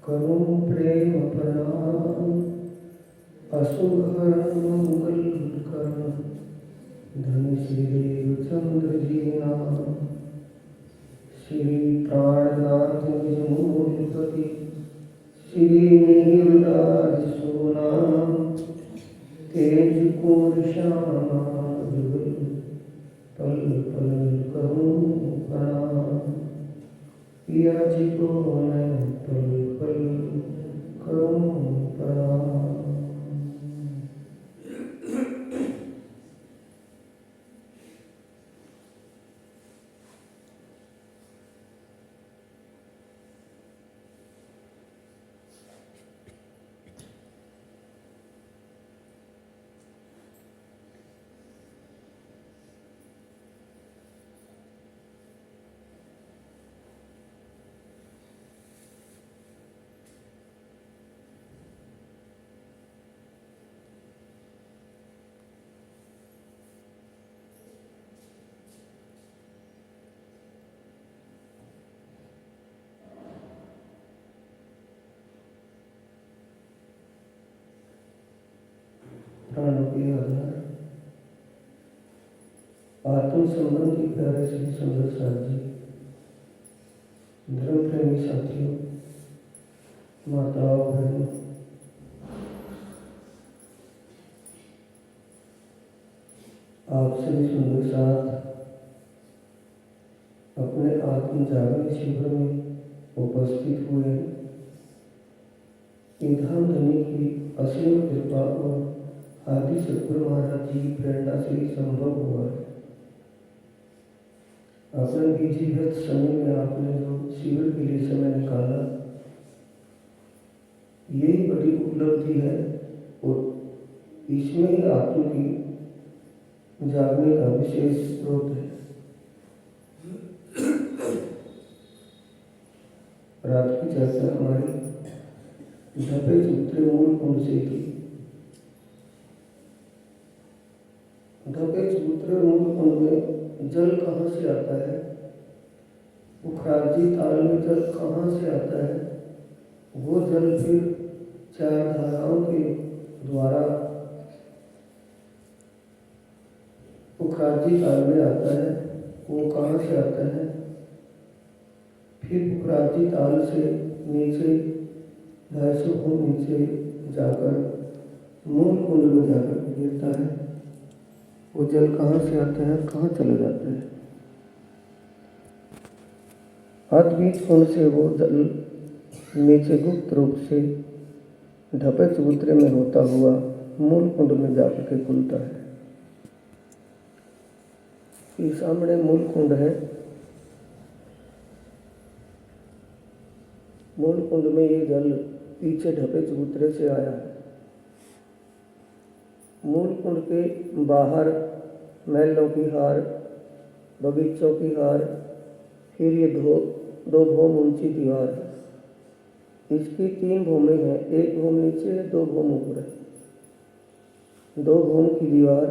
करुण प्रेम प्रणाम असुहर मंगल करण धन श्री देवचंद्र जी नाम श्री प्राणनाथ निज मूलपति श्री नीलराज सोनाम तेज कोर श्यामा जुगल पल पल करूं प्रणाम पिया जी को मैं पल पल करूं प्रणाम। प्राणों के आधार आत्म संबंधी प्यारे श्री सुंदर साथ जी, धर्म प्रेमी साथियों, माताओं बहनों, आप सभी सुंदर साथ अपने आत्म जागरण शिविर में उपस्थित हुए हैं। धाम धनी की असीम कृपा और आदि सतगुरु महाराज जी की प्रेरणा से संभव हुआ है। अपने विधिवत समय में आपने जो शिविर के लिए समय निकाला, यही बड़ी उपलब्धि है और इसमें ही आत्मा की जागने का विशेष स्रोत है। रात की चर्चा हमारी ढपे सूत्र मूल कुंड से थी। ढपे सूत्र मूल कुंड में जल कहाँ से आता है, पुखराजी ताल में जल कहाँ से आता है, वो जल फिर चार धाराओं के द्वारा पुखराजी ताल में आता है, वो कहाँ से आता है, फिर पुखराजी ताल से नीचे 250 फुट नीचे जाकर मूल कुंड में जाकर गिरता है। वो जल कहाँ से आता है, कहाँ चला जाता है। अद्वैत कुंड से वो जल नीचे गुप्त रूप से ढपे चबूतरे में होता हुआ मूल कुंड में जाकर के खुलता है। ये सामने मूल कुंड है। मूल कुंड में ये जल पीछे ढपे चबूतरे से आया है। मूल कुंड के बाहर महलों की हार, बगीचों की हार, फिर ये दो भूम ऊंची दीवार है। इसकी 3 भूमें हैं, एक भूम नीचे है, 2 भूम ऊपर है। 2 भूम की दीवार,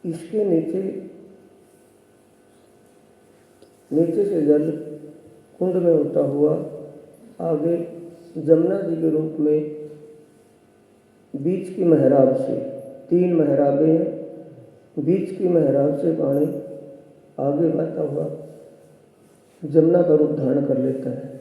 इसके नीचे से जल कुंड में होता हुआ आगे जमुना जी के रूप में बीच की मेहराब से 3 मेहराबें हैं। बीच की मेहराब से पानी आगे बहता हुआ जमुना का रूप धारण कर लेता है।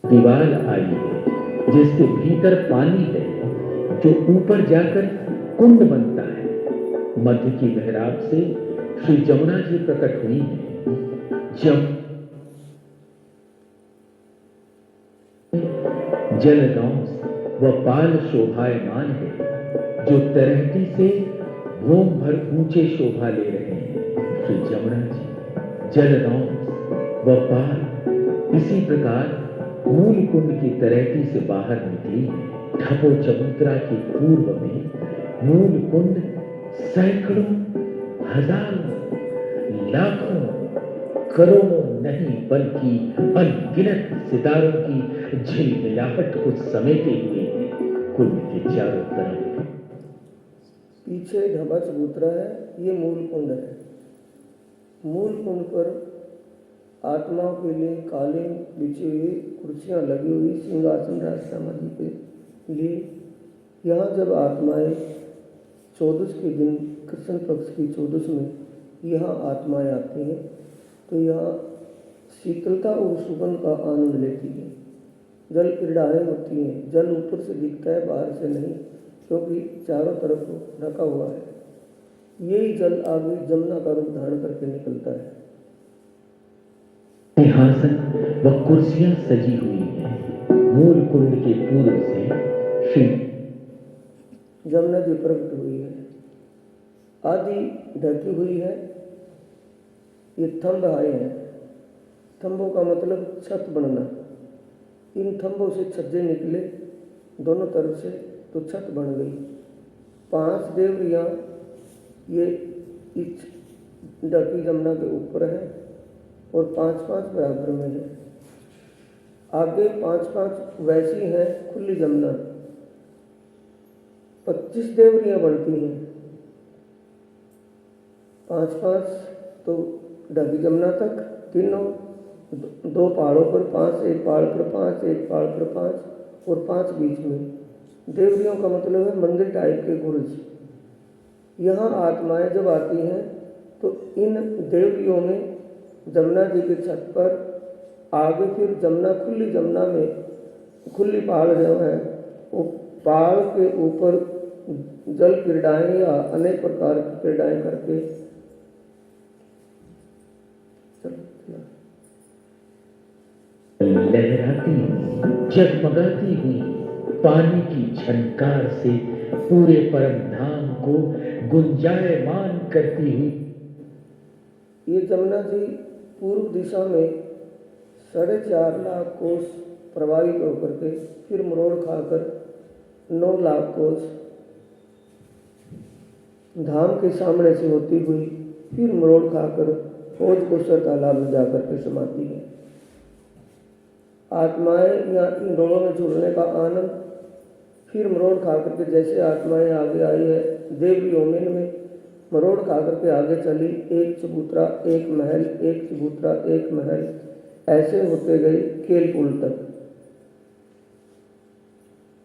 दीवार आई है जिसके भीतर पानी है, जो ऊपर जाकर कुंड बनता है। मध्य की मेहराब से श्री जमुना जी प्रकट हुई है। जलनौस व पाल शोभायमान है, जो तरहटी से भूम भर ऊंचे शोभा ले रहे हैं। श्री जमुना जी जलनौस व पाल इसी प्रकार मूल कुंड की तरहटी से बाहर निकली है। ढपो चबूतरा के पूर्व में मूल कुंड सैकड़ों, हजारों, लाखों, करोड़ों नहीं बल्कि अनगिनत सितारों की झिलमिलाहट को समेटे हुए कुंड के चारों तरफ। पीछे ढाबा चबूतरा है, ये मूल कुंड है। मूल कुंड पर आत्माओं के लिए कालीन बिछी हुई, कुर्सियां लगी हुई, सिंहासन राजश्यामा जी के लिए। यहाँ जब आत्माएं चौदस के दिन, कृष्ण पक्ष की चौदस में यहाँ आत्माएं आती हैं तो यहाँ शीतलता और सुगंध का आनंद लेती है। जल क्रीड़ाएँ होती हैं, जल ऊपर से दिखता है, बाहर से नहीं, क्योंकि चारों तरफ ढका हुआ है। यही जल आगे जमुना का रूप धारण करके निकलता है। सिंहासन व कुर्सियां सजी हुई हैं। मूल कुंड के पूर्व से श्री जमुना जी प्रकट हुई है, आदि ढकी हुई है। ये थंब आए हैं, थंबों का मतलब छत बनना। इन थंबों से छज्जे निकले दोनों तरफ से तो छत बन गई। 5 देवरियाँ ये इस ढकी जमुना के ऊपर है और 5-5 बराबर में है। आगे 5-5 वैसी हैं खुली जमुना। 25 देवरियाँ बनती हैं, 5-5 तो ढकी जमुना तक, तीनों 2 पहाड़ों पर 5, एक पहाड़ पर 5, एक पहाड़ पर 5 और 5 बीच में। देवरियों का मतलब है मंदिर टाइप के गुरुज। यहाँ आत्माएं जब आती हैं तो इन देवरियों में जमुना जी की छत पर आगे फिर जमुना, खुली जमुना में खुली पहाड़ जो है वो पहाड़ के ऊपर जल क्रीड़ाएँ या अनेक प्रकार की क्रीड़ाएँ करके लहराती जगमगाती हुई पानी की झनकार से पूरे परम धाम को गुंजायमान करती हुई ये जमुना जी पूर्व दिशा में 4.5 लाख कोस प्रवाहित होकर के फिर मरोड़ खाकर 9 लाख कोस धाम के सामने से होती हुई फिर मरोड़ खाकर खोज कोसर तालाब में जाकर के समाती है। आत्माएं या इन डोलों में झूलने का आनंद फिर मरोड़ खा करके, जैसे आत्माएं आगे आई है देवी ओमिन में, मरोड़ खा करके आगे चली, एक चबूतरा एक महल, एक चबूतरा एक महल, ऐसे होते गए केलपुल तक।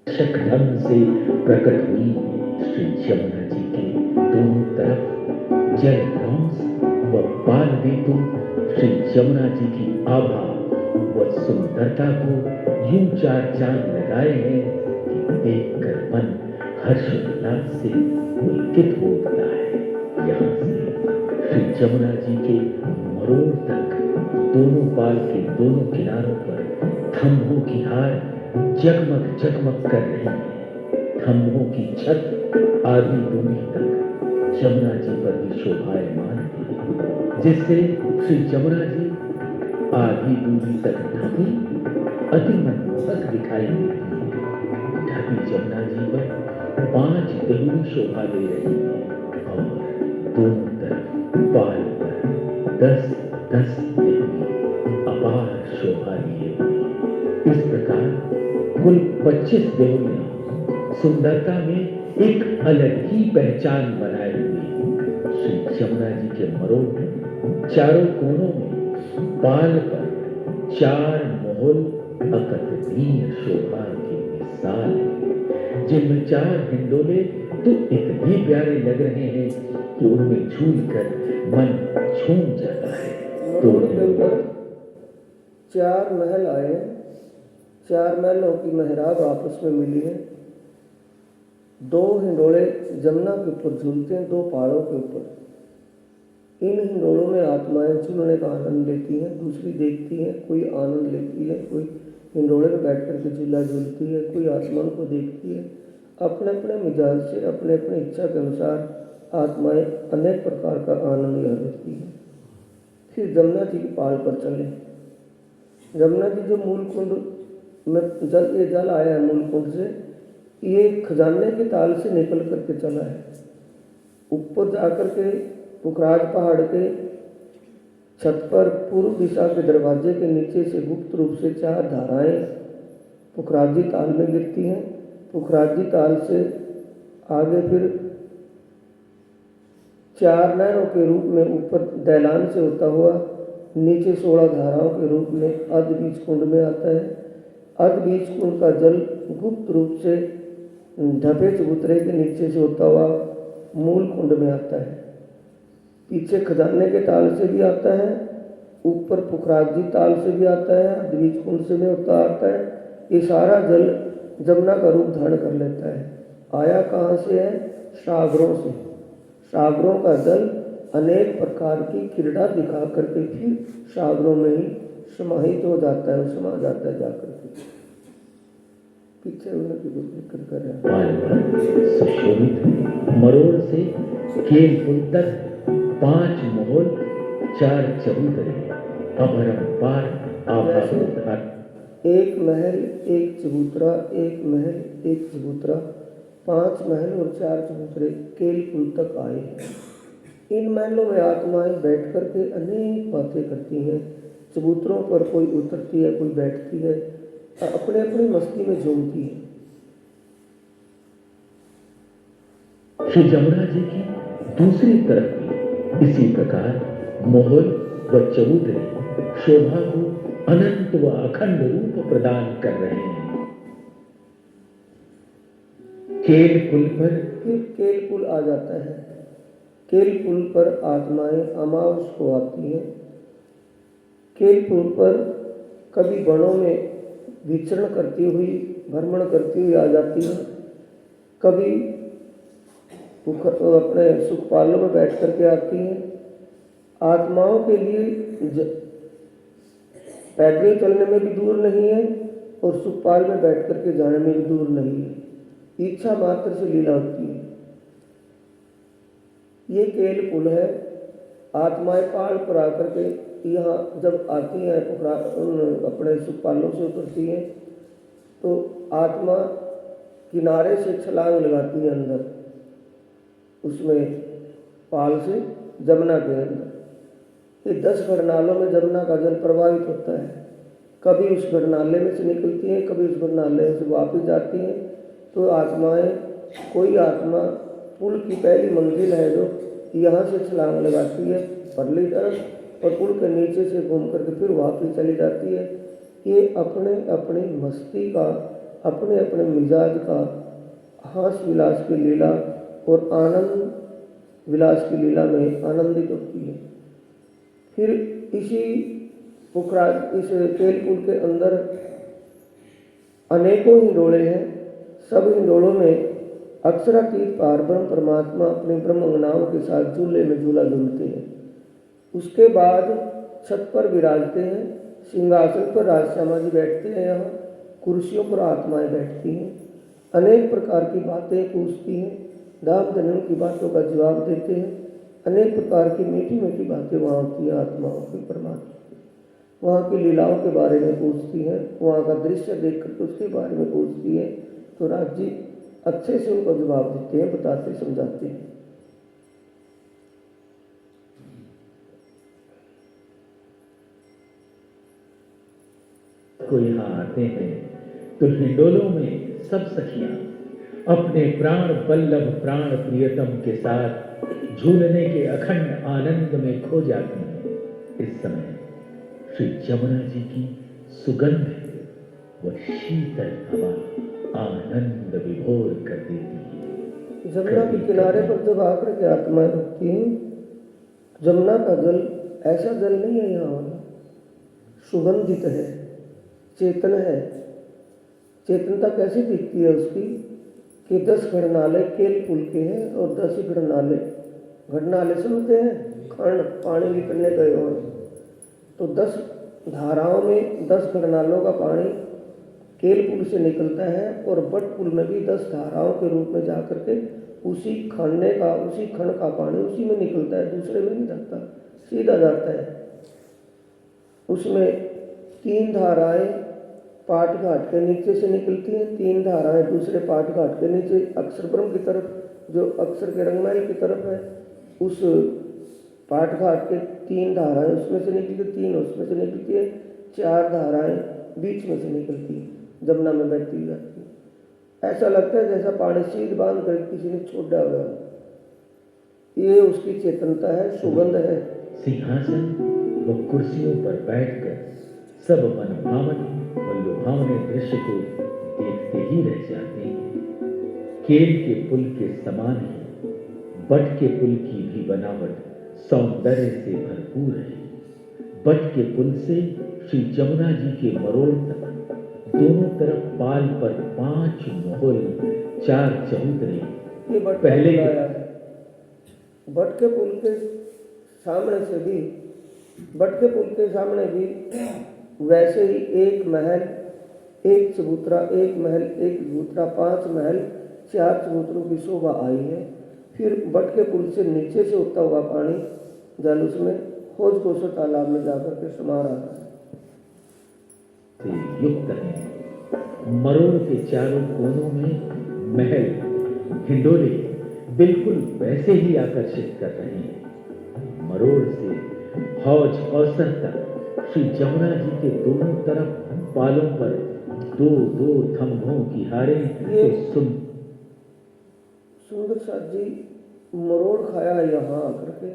ढंग से प्रकट हुई श्री जमुना जी के दोनों तरफ जल हंस व बाल ऋतु श्री जमुना जी की आभा व सुंदरता को यूं 4 चांद लगाए हैं कि देखकर मन हर्षोल्लास से पुलकित हो उठता है। यहाँ से श्री जमुना जी के मरोड़ तक दोनों पाल के दोनों किनारों पर थंभों की हार जगमग जगमग कर रही है। थंभों की छत आधी दूरी तक जमुना जी पर भी शोभायमान है, जिससे श्री जमुना जी आधी दूरी तक ढकी अति मनमोहक दिखाई देती है। ढकी जमुना जी पर 5 देवी शोभा दे रही है और दोनों तरफ पाल पर 10-10 देवी अपार शोभा लिए हुए। इस प्रकार कुल 25 देवियां सुंदरता में एक अलग ही पहचान बनाए हुए श्री जमुना जी के मरोड़ में चारों कोनों में पाल पर 4 मोहल अकथनीय शोभा की मिसाल है, जिनमें 4 हिंडोले तो इतने प्यारे लग रहे हैं कि उनमें झूलकर मन झूम जाता है। मरोड़ के ऊपर 4 महल आए, 4 महलों की मेहराब आपस में मिली है। 2 हिंडोले जमुना के ऊपर झूलते हैं, 2 पहाड़ों के ऊपर। इन हिंडोलों में आत्माएं झूलने का आनंद लेती हैं, दूसरी देखती हैं, कोई आनंद लेती है, कोई हिंडोले में बैठ करके झूला झूलती है, कोई आसमान को देखती है। अपने अपने मिजाज से, अपने अपने इच्छा के अनुसार आत्माएं अनेक प्रकार का आनंद ले लेती है। फिर जमुना जी की पाल पर चले। जमुना जी जो मूल कुंड में ये जल आया है मूल कुंड से, ये खजाने के ताल से निकल करके चला है। ऊपर जाकर के पुखराज पहाड़ के छत पर पूर्व दिशा के दरवाजे के नीचे से गुप्त रूप से 4 धाराएं पुखराजी ताल में गिरती हैं। पुखराजी ताल से आगे फिर 4 नहरों के रूप में ऊपर दैलान से होता हुआ नीचे 16 धाराओं के रूप में अर्धबीज कुंड में आता है। अर्धबीज कुंड का जल गुप्त रूप से ढपे चबूतरे के नीचे से होता हुआ मूल कुंड में आता है। पीछे खजाने के ताल से भी आता है, ऊपर पुखराजी ताल से भी आता है, अर्धबीज कुंड से भी होता आता है। ये सारा जल जमुना का रूप धारण कर लेता है। आया कहाँ से है? सागरों से। सागरों का जल अनेक प्रकार की क्रीड़ा दिखा करके फिर सागरों में ही समाहित हो जाता है और समा जाता है जाकर के। पीछे उन्हें जिक्र कर रहे हैं। सुशोभित मरोड़ से केल पुल तक 5 महल 4 चबूतरे अपरंपार आभासोद्धार। एक महल एक चबूतरा, एक महल एक चबूतरा, 5 महल और 4 चबूतरे केल पुल तक आए हैं। इन महलों में आत्माएं बैठ करके अनेक बातें करती हैं। चबूतरों पर कोई उतरती है, कोई बैठती है, अपने अपनी मस्ती में झूमती है। श्री जमुना जी की दूसरी तरफ भी इसी प्रकार मोहल व चबूतरे शोभा को अनंत व अखंड रूप प्रदान कर रहे हैं। केल पुल पर फिर केल पुल आ जाता है। केल पुल पर आत्माएं अमावस को आती हैं। केल पुल पर कभी वनों में विचरण करती हुई, भ्रमण करती हुई आ जाती हैं, कभी अपने सुखपालों में बैठ करके आती हैं। आत्माओं के लिए पैदल चलने में भी दूर नहीं है और सुखपाल में बैठ करके जाने में भी दूर नहीं है। इच्छा मात्र से लीला होती है। ये केल पुल है। आत्माएं पहाड़ पर आकर के यहाँ जब आती हैं, अपने सुखपालों से उतरती हैं, तो आत्मा किनारे से छलांग लगाती है अंदर, उसमें पाल से जमुना के अंदर। ये 10 घड़नालों में जमुना का जल प्रवाहित होता है। कभी उस घड़नाले में से निकलती हैं, कभी उस घड़नाले से वापस जाती हैं। तो आत्माएं, कोई आत्मा पुल की पहली मंजिल है जो यहाँ से छलांग लगाती है परली तरफ, और पुल के नीचे से घूम करके फिर वापस चली जाती है। ये अपने अपनी मस्ती का, अपने अपने मिजाज का हास विलास की लीला और आनंद विलास की लीला में आनंदित होती है। फिर इसी इस केल पुल के अंदर अनेकों हिंडोले हैं। सब हिंडोलों में अक्षरातीत पारब्रह्म परमात्मा अपने ब्रह्मंगनाओं के साथ झूले में झूला झूलते हैं। उसके बाद छत पर विराजते हैं। सिंहासन पर राजश्यामा जी बैठते हैं। यहाँ कुर्सियों पर आत्माएं बैठती हैं, अनेक प्रकार की बातें पूछती हैं, दाम दहेज की बातों का जवाब देते हैं। अनेक प्रकार की मीठी मीठी बातें वहाँ होती हैं आत्माओं की, परमात्मा की। वहाँ की लीलाओं के बारे में पूछती हैं, वहाँ का दृश्य देख कर उसके बारे में पूछती है। तो राज जी अच्छे से उनको जवाब देते हैं, बताते समझाते हैं। को यहाँ आते हैं तो हिंडोलों में सब सखियां अपने प्राण बल्लभ प्राण प्रियतम के साथ झूलने के अखंड आनंद में खो जाती हैं। इस समय श्री जमुना जी की सुगंध व शीतल हवा आनंद विभोर कर देती है। जमुना के किनारे पर जब आकर के आत्माएं रुकती हैं, जमुना का जल ऐसा जल नहीं है यहाँ वाला, सुगंधित है, चेतन है। चेतनता कैसी दिखती है उसकी कि 10 घड़नाले केल पुल के हैं और 10 घड़नाले, घड़नाले समझते हैं, खंड पानी निकलने गए हो, तो 10 धाराओं में 10 घड़नालों का पानी केल पुल से निकलता है और बट पुल में भी 10 धाराओं के रूप में जा करके उसी खंड का पानी उसी में निकलता है, दूसरे में नहीं जाता, सीधा जाता है। उसमें 3 धाराएं पाट घाट के नीचे से निकलती हैं, 3 धाराएं दूसरे पाट घाट के नीचे अक्षर ब्रह्म की तरफ, जो अक्षर के रंगमहल की तरफ है, उस पाट घाट के 3 धाराएं उसमें से निकलती, 3 उसमें से निकलती है, 4 धाराएं बीच में से निकलती है। जमुना में बहती जाती है। ऐसा लगता है जैसा पानी सीध बांध कर किसी ने छोड़ा हुआ है। ये उसकी चेतनता है, सुगंध है। सिंहासन व कुर्सियों पर बैठकर सब मनभावन व लुभावने दृश्य को देखते ही रह जाते हैं। केल के पुल के समान ही बट के पुल की भी बनावट सौंदर्य से भरपूर है। बट के पुल से श्री जमुना जी के मरोड़ तक दोनों तरफ पाल पर 5 मोहल 4 चबूतरे ये बट पहले के आया है। बट के पुल के सामने से भी, बट के पुल के सामने भी वैसे ही एक महल, एक चबूतरा, एक महल, एक चबूतरा, 5 महल 4 चबूतरों की शोभा आई है। फिर बट के पुल से नीचे से उठता हुआ पानी जल उसमें खोज कोसर तालाब में जाकर के समा रहा है। युक्त है। मरोड़ के चारों कोनों में महल हिंडोले बिल्कुल वैसे ही आकर्षित कर रहे हैं। मरोड़ से हौज अवसर तक श्री जमुना जी के दोनों तरफ पालों पर 2-2 थंभों की हारें ये तो सुंदर साथ जी मरोड़ खाया यहाँ आकर के।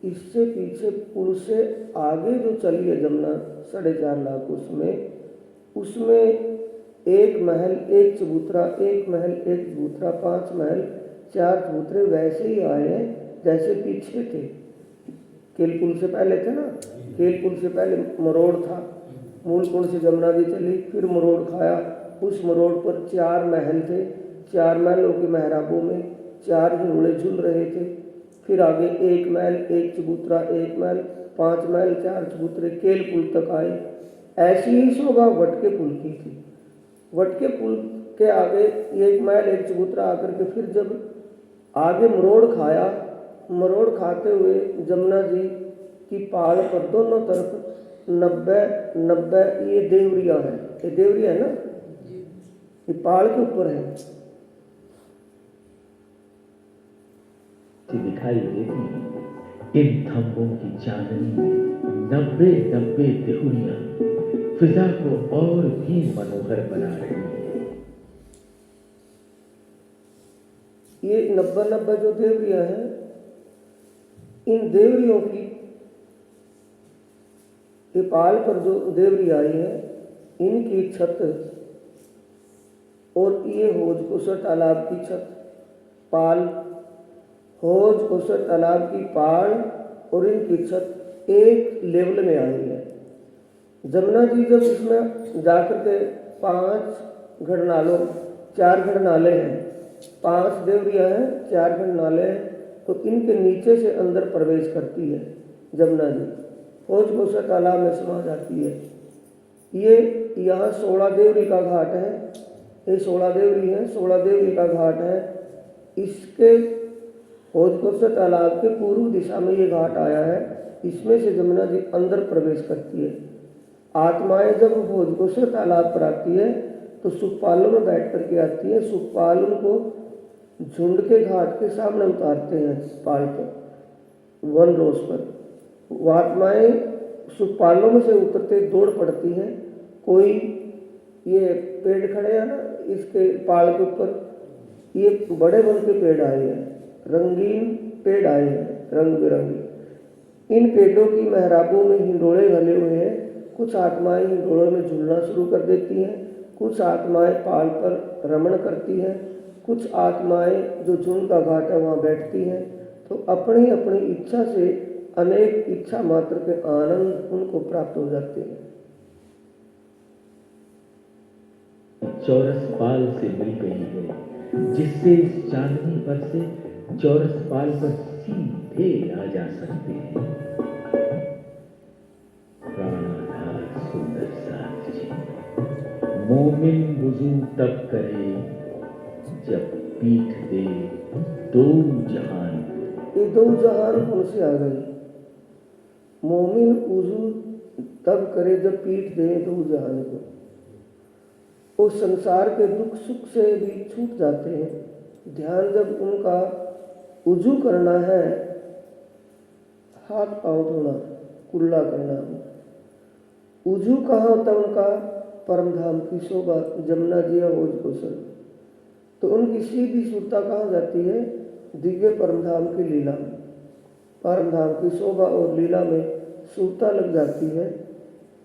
इससे पीछे पुल से आगे जो चली है जमुना 4.5 लाख, उसमें एक महल, एक चबूतरा, एक महल, एक चबूतरा, 5 महल 4 चबूतरे वैसे ही आए हैं जैसे पीछे थे। केल पुल से पहले थे ना, केल पुल से पहले मरोड़ था। मूल कुंड से जमुना जी चली, फिर मरोड़ खाया। उस मरोड़ पर 4 महल थे। 4 महलों के महराबों में 4 हिंडोले झूल रहे थे। फिर आगे एक महल, एक चबूतरा, एक महल, 5 महल 4 चबूतरे केल पुल तक आए। ऐसी ही शोभा वटके पुल की थी। वटके पुल के आगे एक महल, एक चबूतरा आकर के फिर जब आगे मरोड़ खाया, मरोड़ खाते हुए जमुना जी की पाल पर दोनों तरफ 90 ये देवरिया है। ये देवरिया है ना, ये पाल के ऊपर है। दिखाई देती है। इन थंभों की चांदनी में 90 देहुरियां फिजा को और भी मनोहर बना रही है। ये 90 जो देवरिया है, इन देवरियों की ये पाल पर जो देवरी आई है, इनकी छत और ये हौज कोसर तालाब की छत, पाल, हौज कोसर तालाब की पाल और इनकी छत एक लेवल में आई है। जमुना जी जब इसमें जाकर के 5 घड़नालों, 4 घड़नाले हैं, 5 देवरिया हैं, 4 घड़नाले हैं, तो इनके नीचे से अंदर प्रवेश करती है जमुना जी, हौज कोसर तालाब में समा जाती है। ये यहाँ 16 देवरी का घाट है। ये 16 देवरी है, 16 देवरी का घाट है। इसके हौज कोसर तालाब के पूर्व दिशा में ये घाट आया है। इसमें से जमुना जी अंदर प्रवेश करती है। आत्माएं जब हौज कोसर तालाब पर आती है तो सुखपालों में बैठ करके आती है। सुखपाल उनको झुंड के घाट के सामने उतारते हैं, पाल पर, वन रोज पर। वो आत्माएं सुखपालों में से उतरते दौड़ पड़ती हैं। कोई ये पेड़ खड़े हैं ना इसके पाल के ऊपर, ये बड़े वन के पेड़ आए हैं, रंगीन पेड़ आए हैं, रंग बिरंगे। इन पेड़ों की महराबों में हिंडोले घले हुए हैं। कुछ आत्माएं हिंडोलों में झूलना शुरू कर देती हैं, कुछ आत्माएं पाल पर रमण करती हैं, कुछ आत्माएं जो झुंड का घाट है वहाँ बैठती हैं। तो अपनी अपनी इच्छा से अनेक इच्छा मात्र के आनंद उनको प्राप्त हो जाते हैं। चौरस पाल से मिल गई है, जिससे इस चांदनी पर से चौरस पाल पर सीधे आ जा सकते हैं। प्राणाधार सुंदर साथ जी, मोमिन वुजू तब करे जब पीठ दे 2 जहान। ये 2 जहान कौन से आ गए? मोमिन वुजू तब करे जब पीठ दे 2 जहान को। वो संसार के दुख सुख से भी छूट जाते हैं। ध्यान जब उनका वुजू करना है, हाथ पांव धोना, कुल्ला करना, वुजू कहाँ होता है उनका? परम धाम की शोभा जमुना जी या ओज कौशल, तो उनकी सीधी सुरता कहाँ जाती है? दिव्य परम धाम की लीला में। परम धाम की शोभा और लीला में सुरता लग जाती है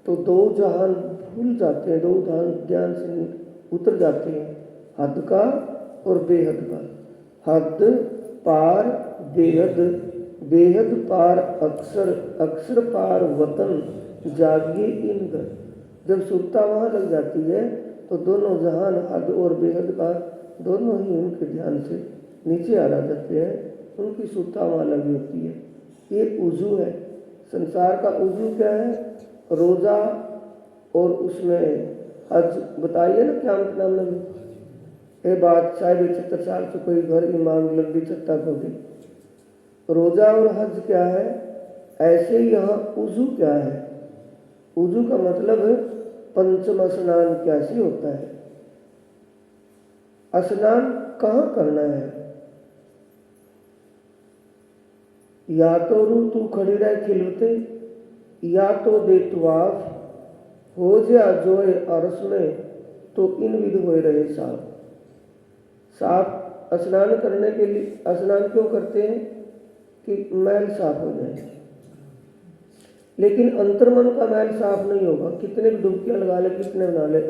तो दो जहान भूल जाते हैं, दो जहान ज्ञान से उतर जाते हैं, हद का और बेहद का। हद पार बेहद, बेहद पार अक्षर, अक्षर पार वतन, जागिए इन घर। जब सुरता वहाँ लग जाती है तो दोनों जहान, हद और बेहद का, दोनों ही उनके ध्यान से नीचे आ जाते हैं, उनकी सुरता वहाँ लगी होती है। ये उजू है। संसार का उजू क्या है? रोज़ा और उसमें हज बताइए ना, क्या नाम लगे ये बात, शायद 75 साल से कोई घर की मांग लंबी छत्ता होगी। रोज़ा और हज क्या है? ऐसे ही यहाँ उजू क्या है? उजू का मतलब पंचम स्नान कैसे होता है? स्नान कहाँ करना है? या तो रू तू खड़ी रह खिलवते, या तो दे तुआफ हो जा जोए अरस में, तो इन विध हो रहे साफ। साफ स्नान करने के लिए स्नान क्यों करते हैं? कि मैल साफ हो जाए। लेकिन अंतर्मन का मैल साफ नहीं होगा, कितने भी डुबकियां लगा ले, कितने बना ले,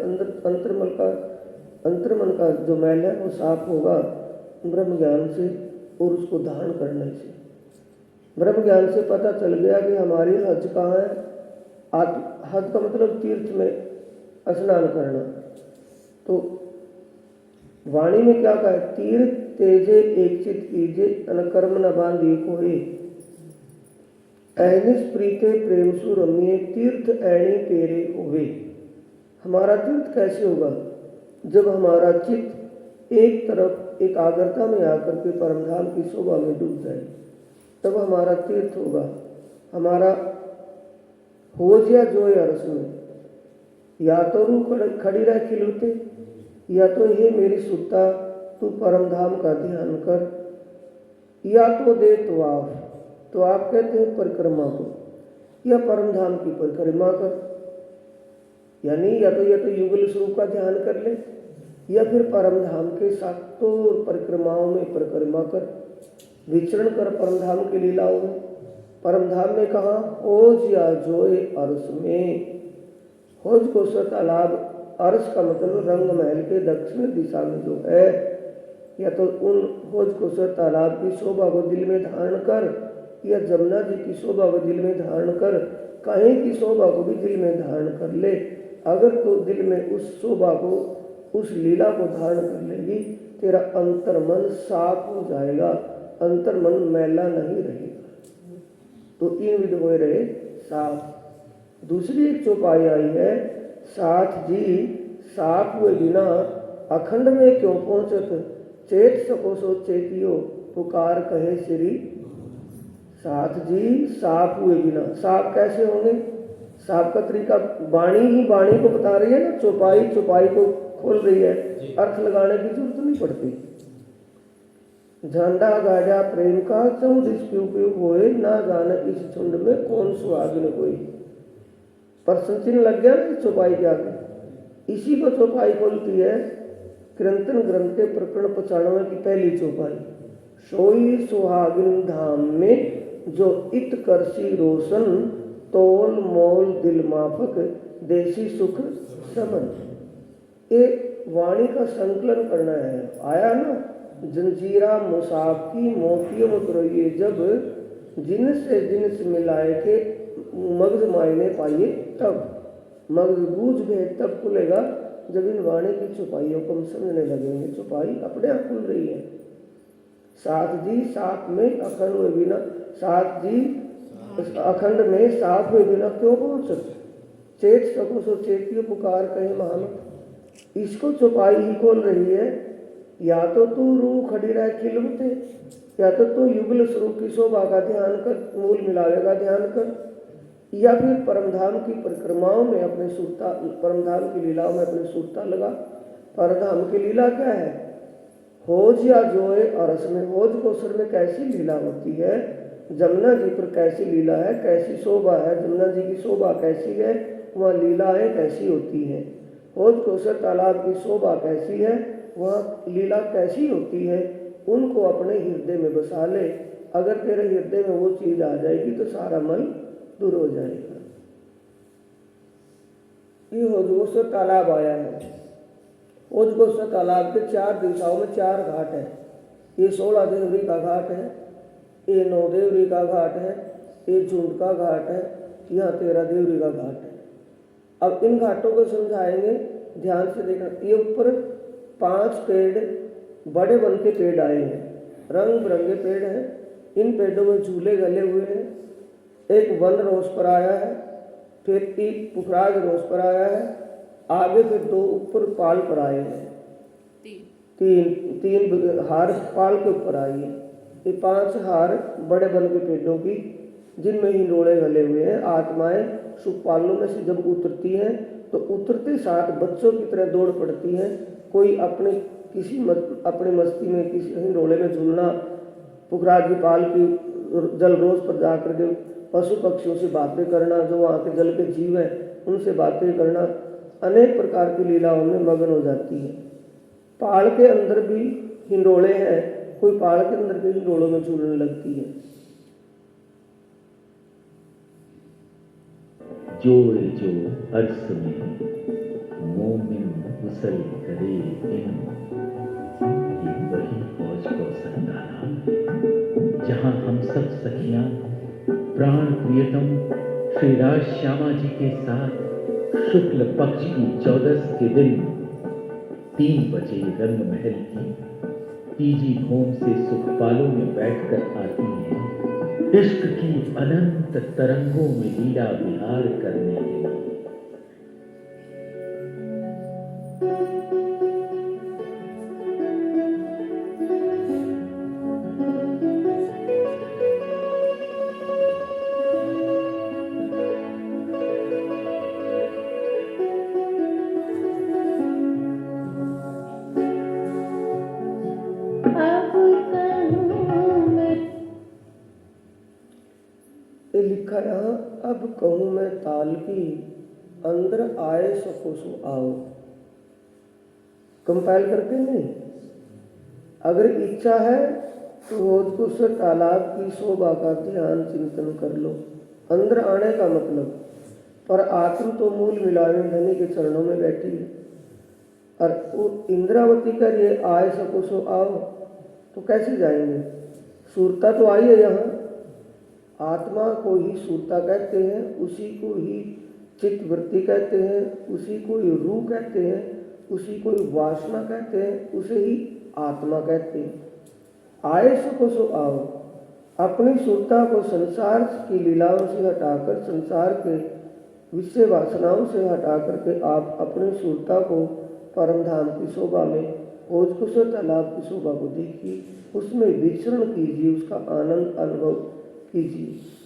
अंतर्मन का जो मैल है वो साफ होगा ब्रह्म ज्ञान से और उसको धारण करने से। ब्रह्म ज्ञान से पता चल गया कि हमारी हज कहाँ है। हज का मतलब तीर्थ में स्नान करना। तो वाणी में क्या कहा है? तीर्थ तेजे एक चित कीजे, अनकर्म न बांधिए कोई, अहनिस प्रीते प्रेम सु रमिए, तीर्थ ऐणी तेरे होवे। हमारा तीर्थ कैसे होगा? जब हमारा चित्त एक तरफ एकाग्रता में आकर के परमधाम की शोभा में डूब जाए, तब हमारा तीर्थ होगा। हमारा हो जा जोए अरस में, या तो रू खड़ी रह खिलौते, या तो हे मेरी सुरता तू परमधाम का ध्यान कर, या तो दे तुआफ, तो आप कहते हैं परिक्रमा को, या परमधाम की परिक्रमा कर। यानी या तो युगल स्वरूप का ध्यान कर ले, या फिर परमधाम के सातों परिक्रमाओं में परिक्रमा कर, विचरण कर परमधाम की लीलाओं में। परमधाम में कहा? होज या जोए अर्श में। होज को तालाब, अर्श का मतलब रंग महल के दक्षिण दिशा में जो है, या तो उन होज को तालाब की शोभा को दिल में धारण कर, या जमुना जी की शोभा को दिल में धारण कर, कहीं की शोभा को भी दिल में धारण कर ले। अगर तो दिल में उस शोभा को, उस लीला को धारण कर लेगी, तेरा अंतर्मन साफ हो जाएगा, अंतर्मन मैला नहीं रहेगा। तो इन विध हो रहे साफ। दूसरी एक चौपाई आई है, साथ जी साफ हुए बिना अखंड में क्यों पहुंचत, चेत सको सो चेतियो, पुकार कहे श्री। साथ जी साफ हुए बिना, साफ कैसे होंगे? साफ का तरीका वाणी ही वाणी को बता रही है ना, चौपाई चौपाई को खोल रही है, अर्थ लगाने की जरूरत नहीं पड़ती। झंडा गाजा प्रेम का चौदिस प्यू प्यू होए, ना जाने इस झुंड में कौन सुहागिन कोई। प्रश्न चिन्ह लग गया ना चौपाई के आगे। इसी को चौपाई बोलती है कीर्तन ग्रंथ के प्रकरण 95 की पहली चौपाई। सोई सुहागिन धाम में जो इत करसी रोशन, तोल मोल दिल माफक, देसी सुख समन। ये वाणी का संकलन करना है। आया ना, जंजीरा मुसाफ की मोतियों उतरोइए, जब जिनस मिलाए के मगज मायने पाइए, तब मगज बूझ गए तब खुलेगा, जब इन वाणी की चौपाइयों को हम समझने लगेंगे। चौपाई अपने आप खुल रही है। साथ जी साथ में अखंड हुए बिना, साथ जी अखंड में साथ हुए बिना क्यों पहुंच सकते, चेत सको सो चेतियो, पुकार कहे महानत। इसको चौपाई ही खोल रही है। या तो तू रूह खड़ी रह खिलवते, या तो तू युगल स्वरूप की शोभा का ध्यान कर, मूल मिलावे का ध्यान कर, या फिर परमधाम की परिक्रमाओं में अपने सुरता, परमधाम की लीलाओं में अपनी सुरता लगा। परमधाम की लीला क्या है? होज या जोए अरस में। होज कोसर में कैसी लीला होती है, जमुना जी पर कैसी लीला है, कैसी शोभा है, जमुना जी की शोभा कैसी है, वहाँ लीलाएं कैसी होती हैं। ओज कोसर तालाब की शोभा कैसी है, वह लीला कैसी होती है, उनको अपने हृदय में बसा ले। अगर तेरे हृदय में वो चीज आ जाएगी तो सारा मन दूर हो जाएगा। ये ओजगोसर तालाब आया है। ओजगोसर तालाब के 4 दिशाओं में 4 घाट है। ये 16 देवरी का घाट है, ये 9 देवरी का घाट है, ये झुंड का घाट है, यहाँ 13 देवरी का घाट है। अब इन घाटों को समझाएंगे, ध्यान से देखना। ये ऊपर 5 पेड़ बड़े वन के पेड़ आए हैं, रंग बिरंगे पेड़ हैं। इन पेड़ों में झूले गले हुए हैं। एक वन रोज पर आया है, फिर एक पुखराज रोज पर आया है, आगे फिर 2 ऊपर पाल पर आए हैं। तीन हार पाल के ऊपर आई है। ये 5 हार बड़े वन के पेड़ों की, जिनमें हिंडोले गले हुए हैं। आत्माएं सुखपालों में से जब उतरती हैं तो उतरते साथ बच्चों की तरह दौड़ पड़ती हैं। कोई अपने मस्ती में किसी हिंडोले में झूलना, पुखराज की पाल की जल रोज पर जाकर के पशु पक्षियों से बातें करना, जो वहाँ के जल के जीव हैं उनसे बातें करना, अनेक प्रकार की लीलाओं में मगन हो जाती है। पहाड़ के अंदर भी हिंडोले हैं, कोई पहाड़ के अंदर के हिंडोलों में झूलने लगती है। जोड़ जो अर्स में मोमिन मुसल करे इन, ये वही फौज कौसर तालाब है जहाँ हम सब सखियां प्राण प्रियतम श्री राज श्यामा जी के साथ शुक्ल पक्ष की 14 के दिन 3 बजे रंग महल की तीजी भूम से सुखपालों में बैठकर आती हैं, इश्क की अनंत तरंगों में लीला विहार करने के लिए। लिखा यहाँ, अब कहूँ मैं ताल की, अंदर आए सको सो आओ। कंपाइल करके नहीं, अगर इच्छा है तो ओजगोसर तालाब की शोभा का ध्यान चिंतन कर लो। अंदर आने का मतलब, पर आत्म तो मूल मिलावे धनी के चरणों में बैठी है। और इंद्रावती का ये आए सको सो आओ, तो कैसे जाएंगे? सूरता तो आई है यहाँ। आत्मा को ही सूरता कहते हैं, उसी को ही चित्त वृत्ति कहते हैं, उसी को ही रूह कहते हैं, उसी को ही वासना कहते हैं, उसे ही आत्मा कहते हैं। आए सको सो आओ, अपनी सूरता को संसार की लीलाओं से हटाकर, संसार के विषय वासनाओं से हटा करके आप अपनी सूरता को परम धाम की शोभा में, ओजगोसर तालाब की शोभा को देखिए, उसमें विचरण कीजिए, उसका आनंद अनुभव कीजिए।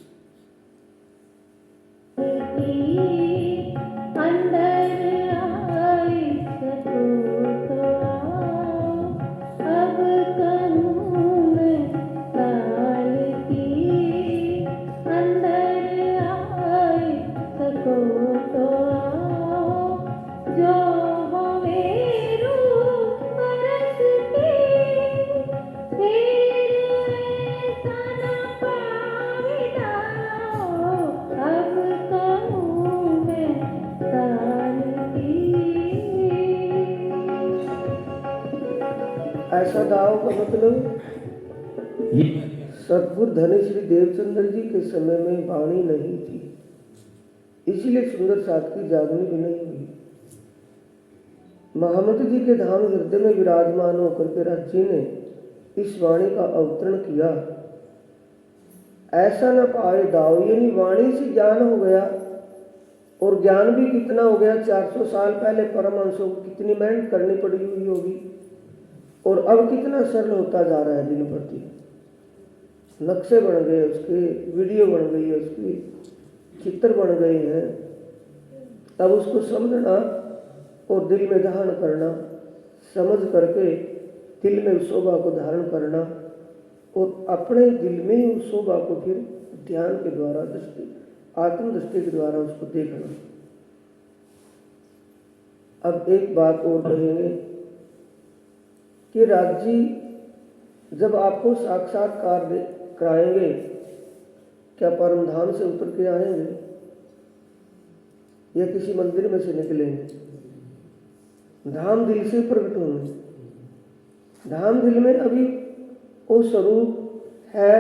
ऐसा दाव का मतलब, सतगुरु धनी श्री देवचंद्र जी के समय में वाणी नहीं थी, इसलिए सुंदर साथ की जागनी भी नहीं हुई। महामत जी के धाम हृदय में विराजमान होकर के राज्य ने इस वाणी का अवतरण किया। ऐसा न पाए दाव, यानी वाणी से ज्ञान हो गया, और ज्ञान भी कितना हो गया, 400 साल पहले परमहंसों को कितनी मेहनत करनी पड़ी हुई होगी, और अब कितना सरल होता जा रहा है दिन प्रतिदिन। नक्शे बन गए उसके, वीडियो बन गई है उसकी, चित्र बन गए हैं। तब उसको समझना और दिल में धारण करना, समझ करके दिल में उस शोभा को धारण करना, और अपने दिल में ही उस शोभा को फिर ध्यान के द्वारा, दृष्टि, आत्म दृष्टि के द्वारा उसको देखना। अब एक बात और कहेंगे कि राज जी जब आपको साक्षात्कार कराएंगे, क्या परम धाम से उतर के आएंगे या किसी मंदिर में से निकलेंगे? धाम दिल से प्रकट होंगे। धाम दिल में अभी वो स्वरूप है,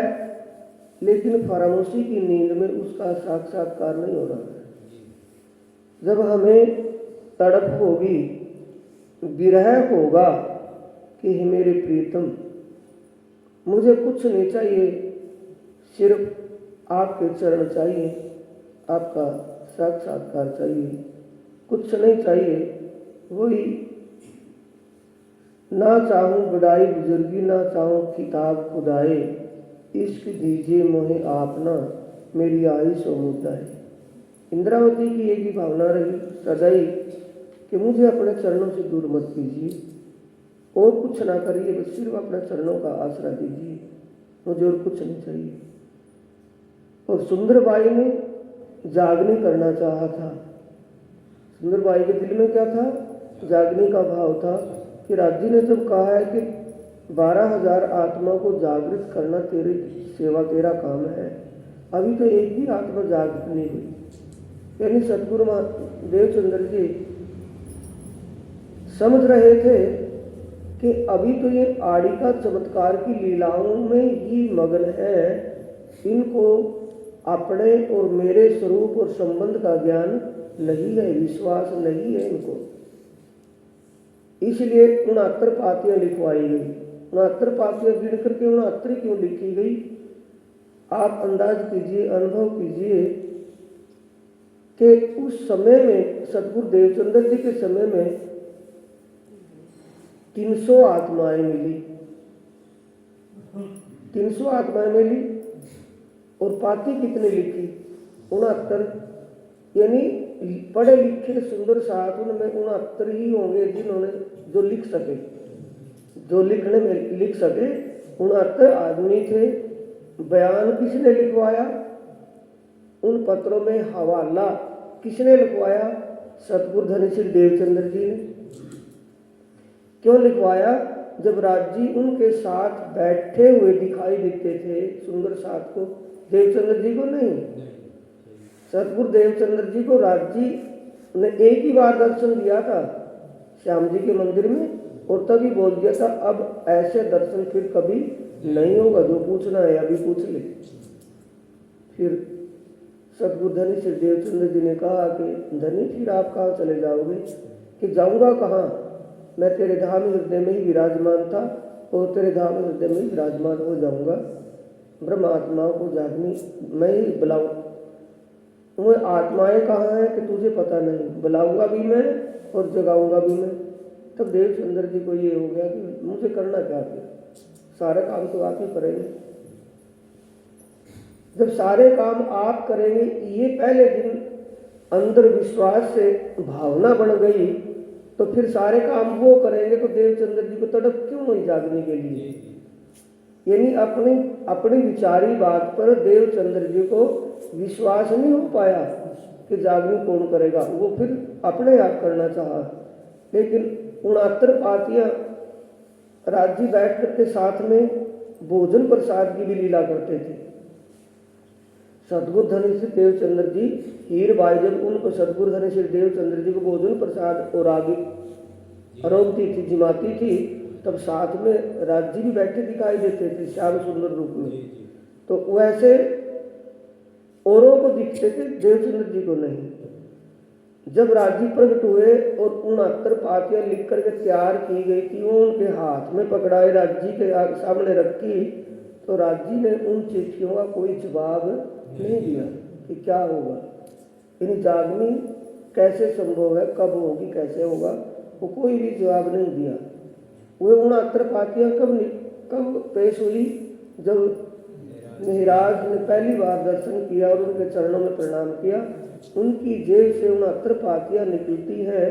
लेकिन फरामोशी की नींद में उसका साक्षात्कार नहीं हो रहा है। जब हमें तड़प होगी, विरह होगा कि हे मेरे प्रीतम, मुझे कुछ नहीं चाहिए, सिर्फ आपके चरण चाहिए, आपका साक्षात्कार चाहिए, कुछ नहीं चाहिए। वही ना चाहूं बड़ाई बुजुर्गी, ना चाहूं खिताब खुदाए, इश्क दीजिए मोहे आपना, मेरी आयुष और मुद्दाए। इंद्रावती की एक ही भावना रही सदाई कि मुझे अपने चरणों से दूर मत कीजिए, और कुछ ना करिए, बस सिर्फ अपने चरणों का आसरा दीजिए, मुझे और कुछ नहीं चाहिए। और सुंदरबाई ने जागनी करना चाहा था। सुंदरबाई के दिल में क्या था? जागने का भाव था कि राजी ने जब कहा है कि 12,000 आत्मा को जागृत करना तेरी सेवा, तेरा काम है, अभी तो एक भी आत्मा जागृत नहीं हुई। यानी सदगुरु देवचंद्र जी समझ रहे थे कि अभी तो ये आड़ी का चमत्कार की लीलाओं में ही मगन है, इनको अपने और मेरे स्वरूप और संबंध का ज्ञान नहीं है, विश्वास नहीं है इनको। इसलिए 69 पातियां लिखवाई गई। 69 पातियां गिन करके 69 क्यों लिखी गई? आप अंदाज कीजिए, अनुभव कीजिए कि उस समय में सदगुरु देवचंद्र जी के समय में 300 आत्माएं मिली, 300 आत्माएं मिली, और पाती कितने लिखी? 69। यानी पढ़े लिखे सुंदर साथ उनमें 69 ही होंगे जिन्होंने जो लिख सके, जो लिखने में लिख सके। 69 आदमी थे। बयान किसने लिखवाया? उन पत्रों में हवाला किसने लिखवाया? सतगुरु धनीश्वर देवचंद्र जी ने। क्यों लिखवाया? जब राजी उनके साथ बैठे हुए दिखाई देते थे, सुंदर साथ को, देवचंद्र जी को नहीं, सतगुरु देवचंद्र जी को राजी ने एक ही बार दर्शन दिया था श्याम जी के मंदिर में, और तभी बोल दिया था अब ऐसे दर्शन फिर कभी नहीं होगा, जो पूछना है अभी पूछ ले। फिर सतगुरु धनी श्री देवचंद्र जी ने कहा कि धनी फिर आप कहाँ चले जाओगे? कि जाऊंगा कहाँ, मैं तेरे धाम हृदय में ही विराजमान था और तेरे धाम हृदय में ही विराजमान हो जाऊंगा। ब्रह्म आत्माओं को जागनी मैं ही बुलाऊं, वो आत्माएं कहाँ हैं कि तुझे पता नहीं, बुलाऊंगा भी मैं और जगाऊंगा भी मैं। तब देवचंद्र जी को ये हो गया कि मुझे करना क्या है, सारा काम तो आप ही करेंगे। जब सारे काम आप करेंगे, ये पहले दिन अंदर विश्वास से भावना बन गई, तो फिर सारे काम वो करेंगे, तो देवचंद्र जी को तड़प क्यों नहीं जागने के लिए? यानी अपनी विचारी बात पर देवचंद्र जी को विश्वास नहीं हो पाया कि जागनी कौन करेगा, वो फिर अपने आप करना चाहा। लेकिन 69 पातियां राजी बैठ करके साथ में भोजन प्रसाद की भी लीला करते थे। सतगुरु धनी श्री देवचंद्र जी, हीर बाई जब उनको सतगुरु धनी श्री देवचंद्र जी को भोजन प्रसाद और आगे आरोगती थी, जिमाती थी, तब साथ में राजी भी बैठे दिखाई देते थे श्याम सुंदर रूप में। तो वैसे औरों को दिखते थे, देवचंद्र जी को नहीं। जब राजी प्रकट हुए और 69 पातियां लिख करके तैयार की गई थी, वो उनके हाथ में पकड़ाए राजी के सामने रखी, तो राजी ने उन चिट्ठियों का कोई जवाब नहीं दिया कि क्या होगा, यानी जागनी कैसे संभव है, कब होगी, कैसे होगा, वो कोई भी जवाब नहीं दिया। वो 69 पातियां कब पेश हुई? जब मेहराज ने पहली बार दर्शन किया और उनके चरणों में प्रणाम किया, उनकी जेब से 69 पातियां निकलती है,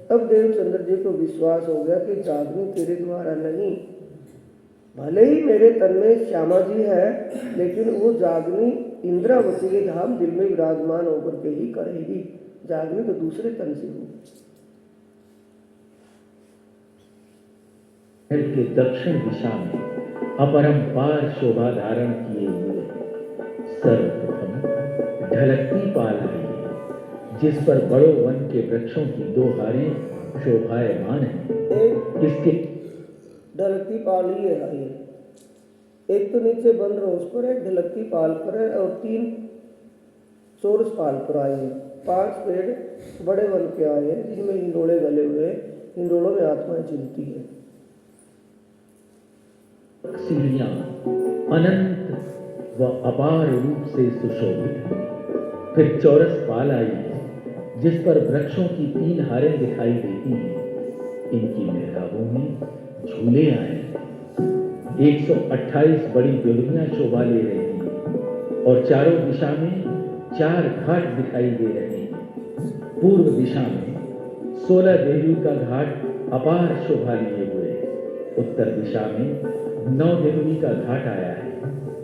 तब देवचंद्र जी को विश्वास हो गया कि जागनी तेरे द्वारा नहीं, भले ही मेरे तन में श्यामा जी है, लेकिन वो जागनी इंद्रावती के धाम दिल में विराजमान होकर के ही करेगी, जागनी तो दूसरे तन से होगी। महल के दक्षिण दिशा में अपरंपार शोभा धारण किए हुए सर्वप्रथम ढलकती पाल आई है, जिस पर बड़ो वन के वृक्षों की दो हारें शोभायमान हैं। इसके ढलकती पाल ही है ये, एक तो नीचे बन रोज पर है, ढलकती पाल पर है, और 3 चौरस पाल पर आए हैं। 5 पेड़ बड़े वन के आए हैं, जिनमें हिंडोले गले हुए हैं, हिंडोलों में आत्माएं झूलती है। सीढ़ियां अनंत व अपार रूप से सुशोभित हैं। फिर चौरस पाल आई है, जिस पर वृक्षों की 3 हारें दिखाई देती हैं। इनकी मेहराबों में झूले आए हैं। 128 बड़ी देवरियां शोभा ले रही हैं और चारों दिशा में 4 घाट दिखाई दे रहे हैं। पूर्व दिशा में 16 देवी का घाट अपार शोभा लिए हुए है। उत्तर दिशा में 9 देवी का घाट आया है।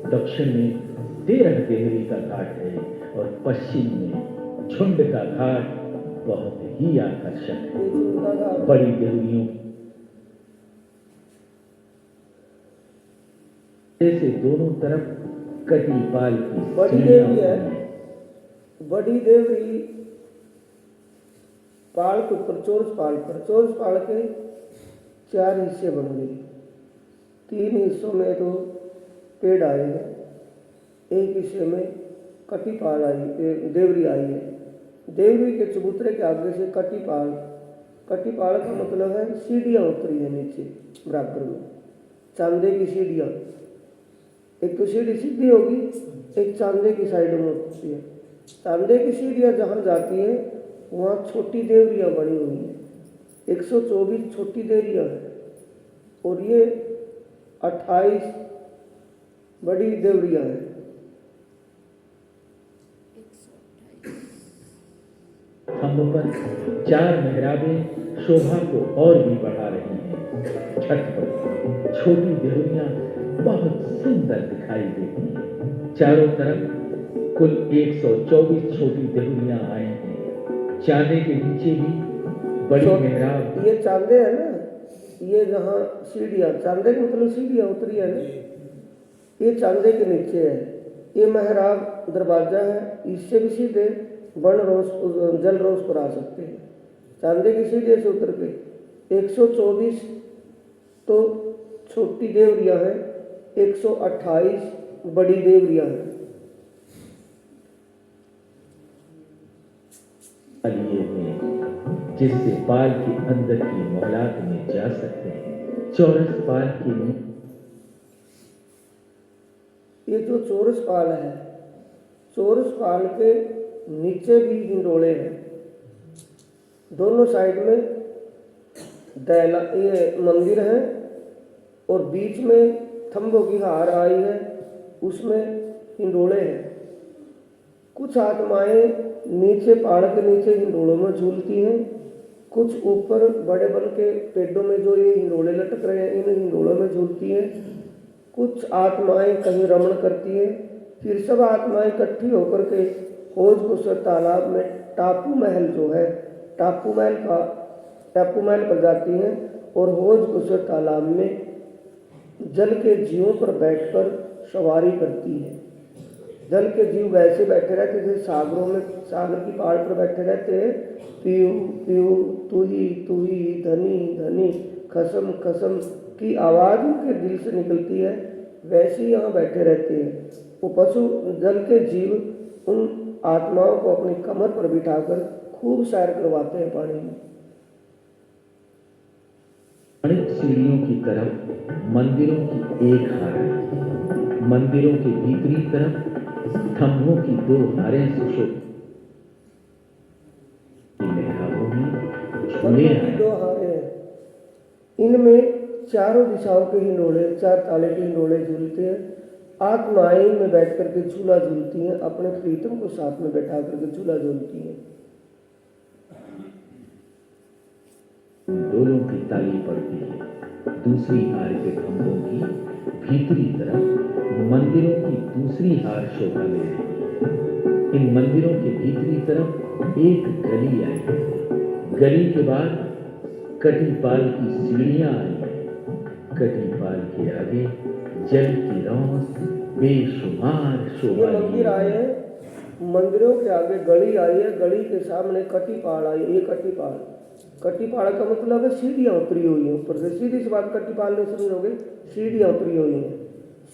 दक्षिण में 13 देवी का घाट है और पश्चिम में झुंड का घाट बहुत ही आकर्षक है। बड़ी देवियों से दोनों तरफ कटी पाल की बड़ी देवी है, बड़ी देवी पाल के ऊपर चौरस पाल के 4 हिस्से बन गए। 3 हिस्सों में तो पेड़ आए हैं, एक हिस्से में कटी पाल आई, देवरी आई है। देवरी के चबूतरे के आगे से कटी पाल का मतलब है सीढ़ियाँ उतरी है नीचे बराबर में, चांदे की सीढ़ियाँ। एक तो सीढ़ी सीधी होगी, एक चांदे की साइड में उतरती है। चांदे की सीढ़ियाँ जहाँ जाती है वहाँ छोटी देवरियाँ बनी हुई हैं। 124 छोटी देवरियाँ हैं और ये 28 बड़ी देवरियाँ हैं। खंभों पर 4 मेहराबें शोभा को और भी बढ़ा रही हैं। छत पर छोटी देवरियां बहुत सुंदर दिखाई देती हैं। चारों तरफ कुल 124 छोटी देवरियां आई हैं। चांदे के नीचे भी बड़ी मेहराब। ये चांदे है ना, ये जहाँ सीढ़ियाँ, चांदे के मतलब सीढ़ियाँ उतरी है ना, ये चांदे के नीचे है। ये मेहराब दरवाजा है, इससे भी सीधे जल रोज पर आ सकते हैं। चांदे की सीढ़ी से उतर के 124 तो छोटी देवरियां हैं, 128 बड़ी देवरियां हैं। जिससे पाल के अंदर की मोहलात में जा सकते हैं। चौरस पाल की ये जो चौरस पाल है, चौरस पाल के नीचे भी हिंडोले हैं। दोनों साइड में ये मंदिर है और बीच में थंबों की हार आई है, उसमें हिंडोले हैं। कुछ आत्माएं नीचे पहाड़ के नीचे हिंडोलों में झूलती हैं, कुछ ऊपर बड़े बन के पेड़ों में जो ये हिंडोले लटक रहे हैं इन हिंडोलों में झूलती हैं। कुछ आत्माएं कहीं रमण करती हैं। फिर सब आत्माएं इकट्ठी होकर के हौज गुसर तालाब में टापू महल जो है, टापू महल पर जाती हैं और हौज गुसर तालाब में जल के जीवों पर बैठकर सवारी करती है। जल के जीव वैसे बैठे रहते जैसे सागरों में, सागर की पहाड़ पर बैठे रहते हैं। पीऊ पीऊ तू ही धनी धनी खसम खसम की आवाज़ उनके दिल से निकलती है, वैसे ही यहाँ बैठे रहते हैं। वो पशु जल के जीव उन आत्माओं को अपनी कमर पर बिठाकर खूब सैर करवाते हैं पानी में। अनेक सीढ़ियों की तरफ मंदिरों की एक हार है। मंदिरों के भीतरी तरफ थंभों की 2 हारें सुशोभित। मेहराबों में झूले हैं। 2 हारें हैं, इनमें चारों दिशाओं के हिंडोले, 4 ताले के हिंडोले झूलते हैं। आत्माएं में बैठ करके झूला झूलती हैं, अपने प्रीतम को साथ में बैठा करके झूला झूलती हैं। दोनों की ताली पड़ती है। दूसरी हार के खंभों की भीतरी तरफ मंदिरों की दूसरी हार शोभा ले रही है। इन मंदिरों के भीतरी तरफ एक गली आई है। गली के बाद कटी पाल की सीढ़ियां आई हैं। कटीपाल के आगे जल की रौस बेशुमार ये शोभा मंदिर लिए आए हैं, मंदिरों के आगे गली आई है, गली के सामने कटीपाल आई है। ये कटीपाल, कटीपाल का मतलब है सीढ़ियाँ उतरी हुई हैं ऊपर से। सीधी सी बात कटीपाल नहीं समझोगे, सीढ़ियाँ उतरी हुई हैं।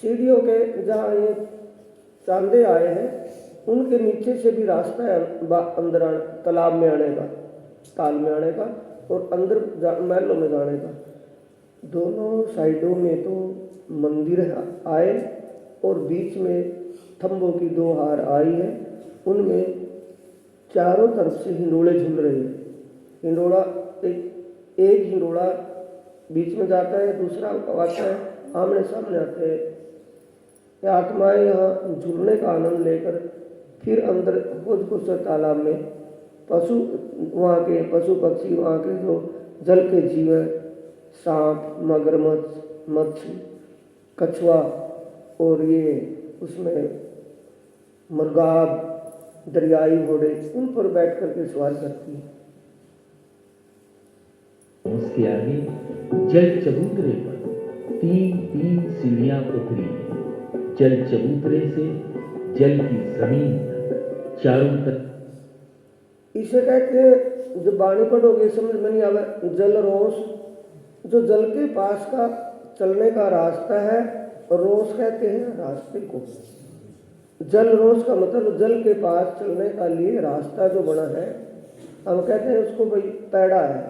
सीढ़ियों के जहाँ ये चांदे आए हैं उनके नीचे से भी रास्ता है अंदर तालाब में आने का, ताल में आने का और अंदर महलों में जाने का। दोनों साइडों में तो मंदिर आए और बीच में थंबों की 2 हार आई है। उनमें चारों तरफ से हिंडोले झूल रहे हैं। हिंडोला एक हिंडोला बीच में जाता है, दूसरा आता है, आमने सामने आते हैं। ये आत्माएं यहाँ झूलने का आनंद लेकर फिर अंदर खोज तालाब में पशु, वहाँ के पशु पक्षी, वहाँ के जो जल के जीव है, सांप, मगरमच्छ, मच्छी, कछुआ और ये उसमें मुर्गाब, दरियाई घोड़े, उन पर बैठ कर के सवार करती है। उसके आगे जल चबूतरे पर 3 सीढ़ियां उतरी हैं। जल चबूतरे से जल की जमीन तक चारों तरफ। इसे कहते हैं, जब बाणी पढ़ोगे समझ में नहीं आवे, जल रोस, जो जल के पास का चलने का रास्ता है, रोस कहते हैं रास्ते को। जल रोस का मतलब जल के पास चलने का लिए रास्ता जो बना है, हम कहते हैं उसको भाई पैड़ा है,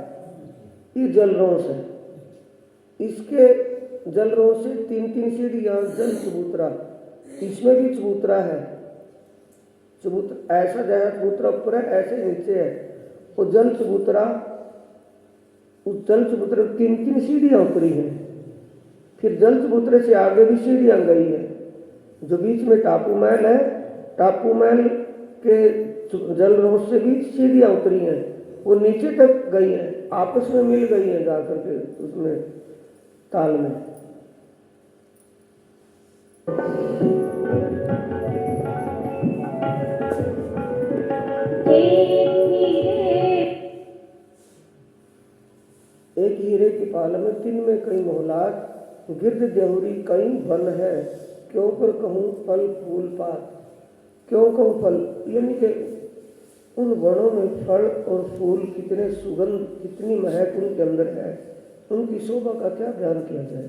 ये जल रोस है। इसके जल रोस से 3 सीढ़ियाँ जल चबूतरा, इसमें भी चबूतरा है। चबूतरा ऐसा जैसा चबूतरा ऊपर है ऐसे नीचे है। वो जल चबूतरा, उस जल चबूतरे 3 सीढ़ियाँ उतरी हैं। फिर जल चबूतरे से आगे भी सीढ़ियाँ गई है। जो बीच में टापू महल है, टापू महल के जल रोस से भी सीढ़ियाँ उतरी हैं, वो नीचे तक गई हैं, आपस में मिल गई हैं जाकर के उसमें ताल में। एक हीरे की पाल में 3 में कई मोहलात, गिरद देहुरी कई बन है, क्यों कर कहूँ फल फूल पात। क्यों कहूँ फल, यानी कि उन वनों में फल और फूल कितने सुगंध, कितनी महक उनके अंदर है, उनकी शोभा का क्या ध्यान किया जाए।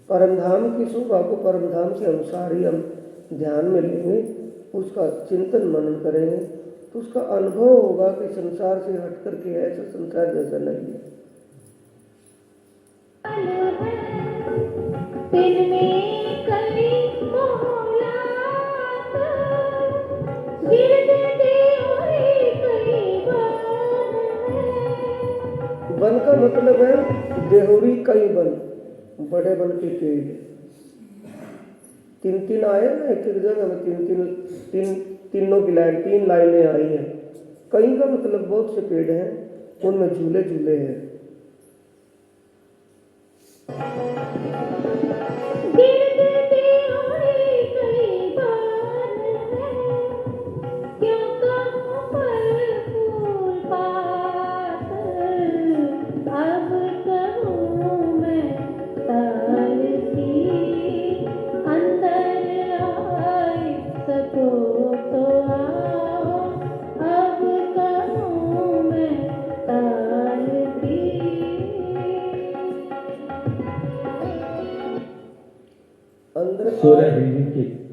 परमधाम की शोभा को परमधाम के अनुसार ही हम ध्यान में लेंगे, उसका चिंतन मनन करेंगे तो उसका अनुभव होगा कि संसार से हट करके ऐसा संसार जैसा नहीं है। वन का मतलब है देहुरी कई वन, बड़े वन के पेड़। 3 आए ना एक जगह में, तीनों की लाइन, 3 लाइनें आई हैं। कई का मतलब बहुत से पेड़ हैं, उनमें झूले झूले हैं।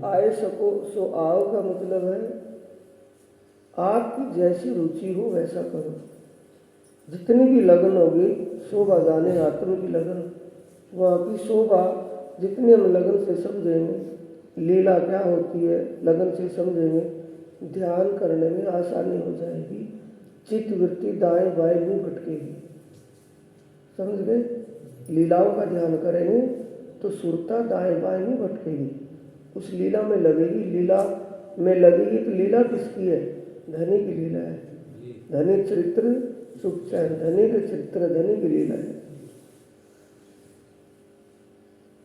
आए सको सो आओ का मतलब है आपकी जैसी रुचि हो वैसा करो। जितनी भी लगन होगी, शोभा जाने आत्म की लगन, वहाँ की शोभा जितनी हम लगन से समझेंगे, लीला क्या होती है लगन से समझेंगे, ध्यान करने में आसानी हो जाएगी। चित्त वृत्ति दाएं बाएं नहीं भटकेगी। समझ गए? लीलाओं का ध्यान करेंगे तो सुरता दाएं बाएं नहीं भटकेगी, उस लीला में लगेगी। लीला में लगेगी तो लीला किसकी है? धनी की लीला है। धनी चरित्र सुख चैन, धनी के चरित्र धनी की लीला है।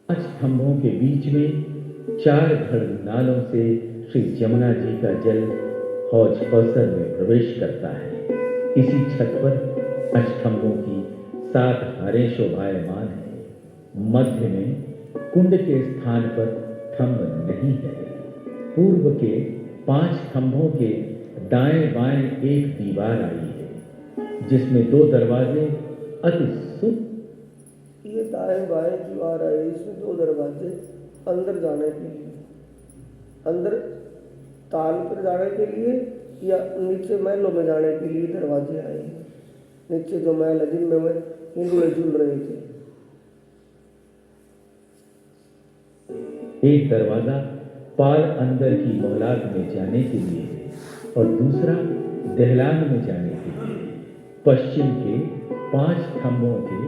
5 स्तंभों के बीच में 4 घड़ नालों से श्री जमुना जी का जल हौज कौसर में प्रवेश करता है। इसी छत पर 5 स्तंभों की 7 हारें शोभायमान है। मध्य में कुंड के स्थान पर थंब नहीं है। पूर्व के 5 थंभों के दाएं बाएं एक दीवार आई है, जिसमें 2 दरवाजे अति ये दाएं बाएं दीवार आई, इसमें 2 दरवाजे अंदर जाने के लिए, अंदर ताल पर जाने के लिए या नीचे महलों में जाने के लिए दरवाजे आए हैं। नीचे जो महल है जिनमें वे हिंदुए झूल रहे थे। एक दरवाजा पाल अंदर की मोहलात में जाने के लिए है और दूसरा दहलान में जाने के लिए। पश्चिम के 5 खंभों के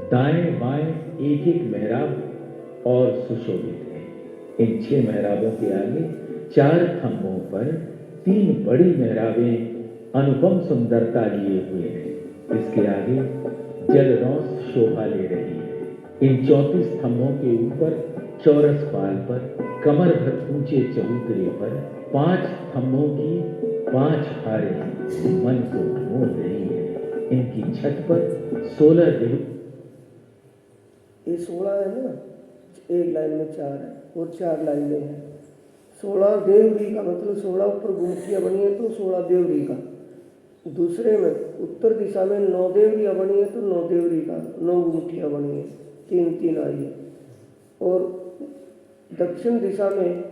दाएं बाएं एक एक मेहराब और सुशोभित है। इन 6 मेहराबों के आगे 4 खंभों पर 3 बड़ी मेहराबें अनुपम सुंदरता लिए हुए हैं। इसके आगे जलरौंस शोभा ले रही है। इन 34 स्तंभों के ऊपर चौरस पाल पर कमर भर ऊंचे चबूतरे पर 5 स्तंभों की 5 हारें मन को मोह रही है। इनकी छत पर 16 देव, ये 16 है ना, एक लाइन में 4 है और 4 लाइनें हैं। 16 देवरी का मतलब 16 ऊपर गुमटियाँ बनी है तो 16 देवरी का। दूसरे में उत्तर दिशा में 9 देवरियाँ बनी है तो 9 देवरी का 9 गुमटियाँ बनी है, 3-3 आई है। और दक्षिण दिशा में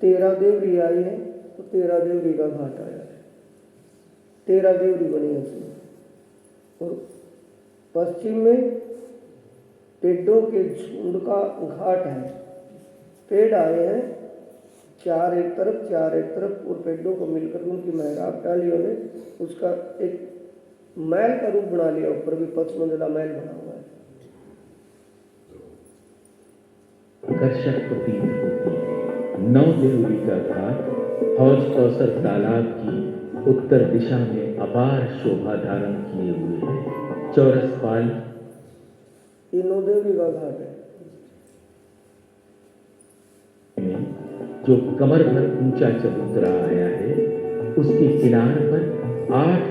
13 देवरी आई है तो 13 देवरी का घाट आया है, 13 देवरी बनी है उसमें। और पश्चिम में पेड़ों के झुंड का घाट है। पेड़ आए हैं 4 एक तरफ 4 एक तरफ, और पेड़ों को मिलकर उनकी मेहराब डालियों ने उसका एक महल का रूप बना लिया। ऊपर भी 5 मंजिला महल बना हुआ है। आकर्षक प्रतीत होती है। 9 देवरी का घाट हौज कौसर तालाब की उत्तर दिशा में अपार शोभा धारण किए हुए है। चौरस पाल ये 9 देवरी का घाट है। जो कमर भर ऊंचा चबूतरा आया है, उसके किनार पर 8,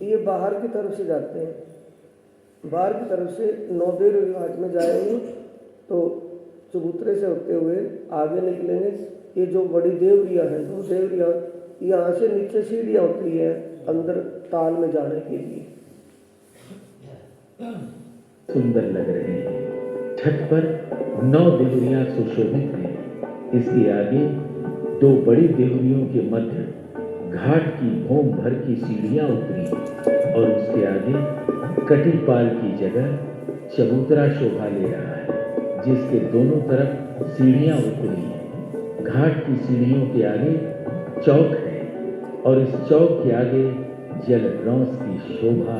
ये बाहर की तरफ से जाते हैं। बाहर की तरफ से 9 देवरी घाट में जाएंगे तो चबूतरे से होते हुए आगे निकलेंगे। ये जो बड़ी देवरियाँ हैं, 2 देवरियाँ, यहाँ से नीचे सीढ़ियाँ होती है अंदर ताल में जाने के लिए। सुंदर लग रहे हैं। छत पर 9 देवरियां सुशोभित हैं। इसके आगे 2 बड़ी देवरियों के मध्य घाट की भोम भर की सीढ़ियां उतरी और उसके आगे कटीपाल की जगह चबूतरा शोभा ले रहा है, जिसके दोनों तरफ सीढ़ियां उतरी हैं। घाट की सीढ़ियों के आगे चौक है और इस चौक के आगे जलरौंस की शोभा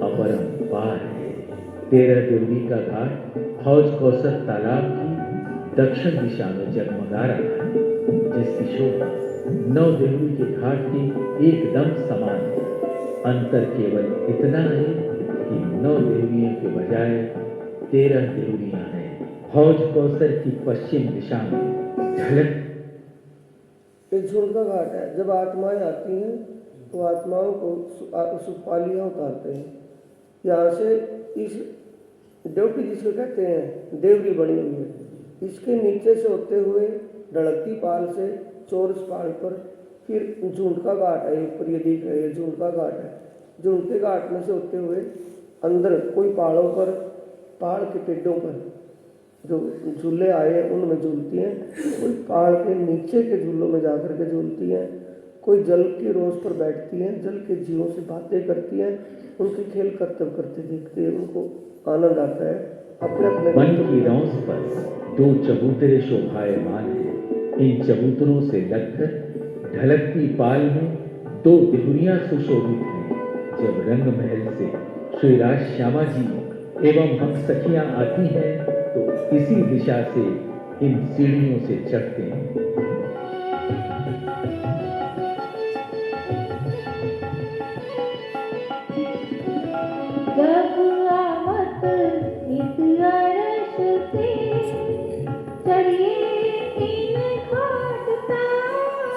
अपरंपार है। 13 देवरी का घाट हौज कौसर तालाब की दक्षिण दिशा में जगमगा रहा है, जिसकी शोभा 9 देवरी के घाट के एकदम समान है। अंतर केवल इतना है कि 9 देवरियों के बजाय 13 देवरियां हैं। हौज कौसर की पश्चिम दिशा में ढलक एक झुंड का घाट है। जब आत्माएं आती हैं तो आत्माओं को सुपालियाँ उतारते हैं। यहाँ से इस ड्यूटी जिसको कहते हैं देवरी बनी हुई है, इसके नीचे से होते हुए ढड़कती पाल से चौरस पाल पर फिर झुंड का घाट है। ऊपर ये दिख रहे हैं झुंड का घाट है। झुंड के घाट में से होते हुए अंदर कोई पहाड़ों पर, पहाड़ के पेड़ों पर जो झूले आए हैं उनमें झूलती हैं, कोई पहाड़ के नीचे के झूलों में जाकर के झूलती हैं, कोई जल की रोज पर बैठती हैं, जल के जीवों से बातें करती हैं, उनके खेल करतब करते देखते हैं, उनको आनंद आता है। अपने अपने वन की रौंस पर 2 चबूतरे शोभायमान हैं। इन चबूतरों से लगकर ढलकती पाल में 2 देवरियां सुशोभित हैं। जब रंग महल से श्री राज श्यामा जी एवं हम सखियां आती हैं तो इसी दिशा से इन सीढ़ियों से चढ़ते हैं। जब आवत नित अरस से चढ़िए 3 घाट ताल।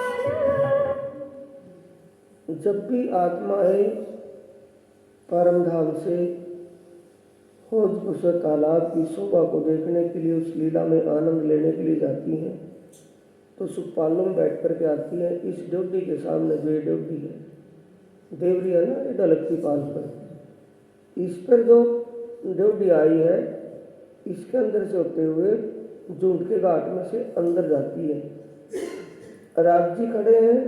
जब भी आत्माएं परम धाम से खोज उस तालाब की शोभा को देखने के लिए, उस लीला में आनंद लेने के लिए जाती हैं, तो सुखपालों में बैठ कर के आती है। इस ड्योढ़ी के सामने जो ये ड्योढ़ी है, देवरी है ना, ये ढलकती पाल पर, इस पर जो ड्योढ़ी आई है, इसके अंदर से होते हुए झूठ के घाट में से अंदर जाती है। राज जी खड़े हैं,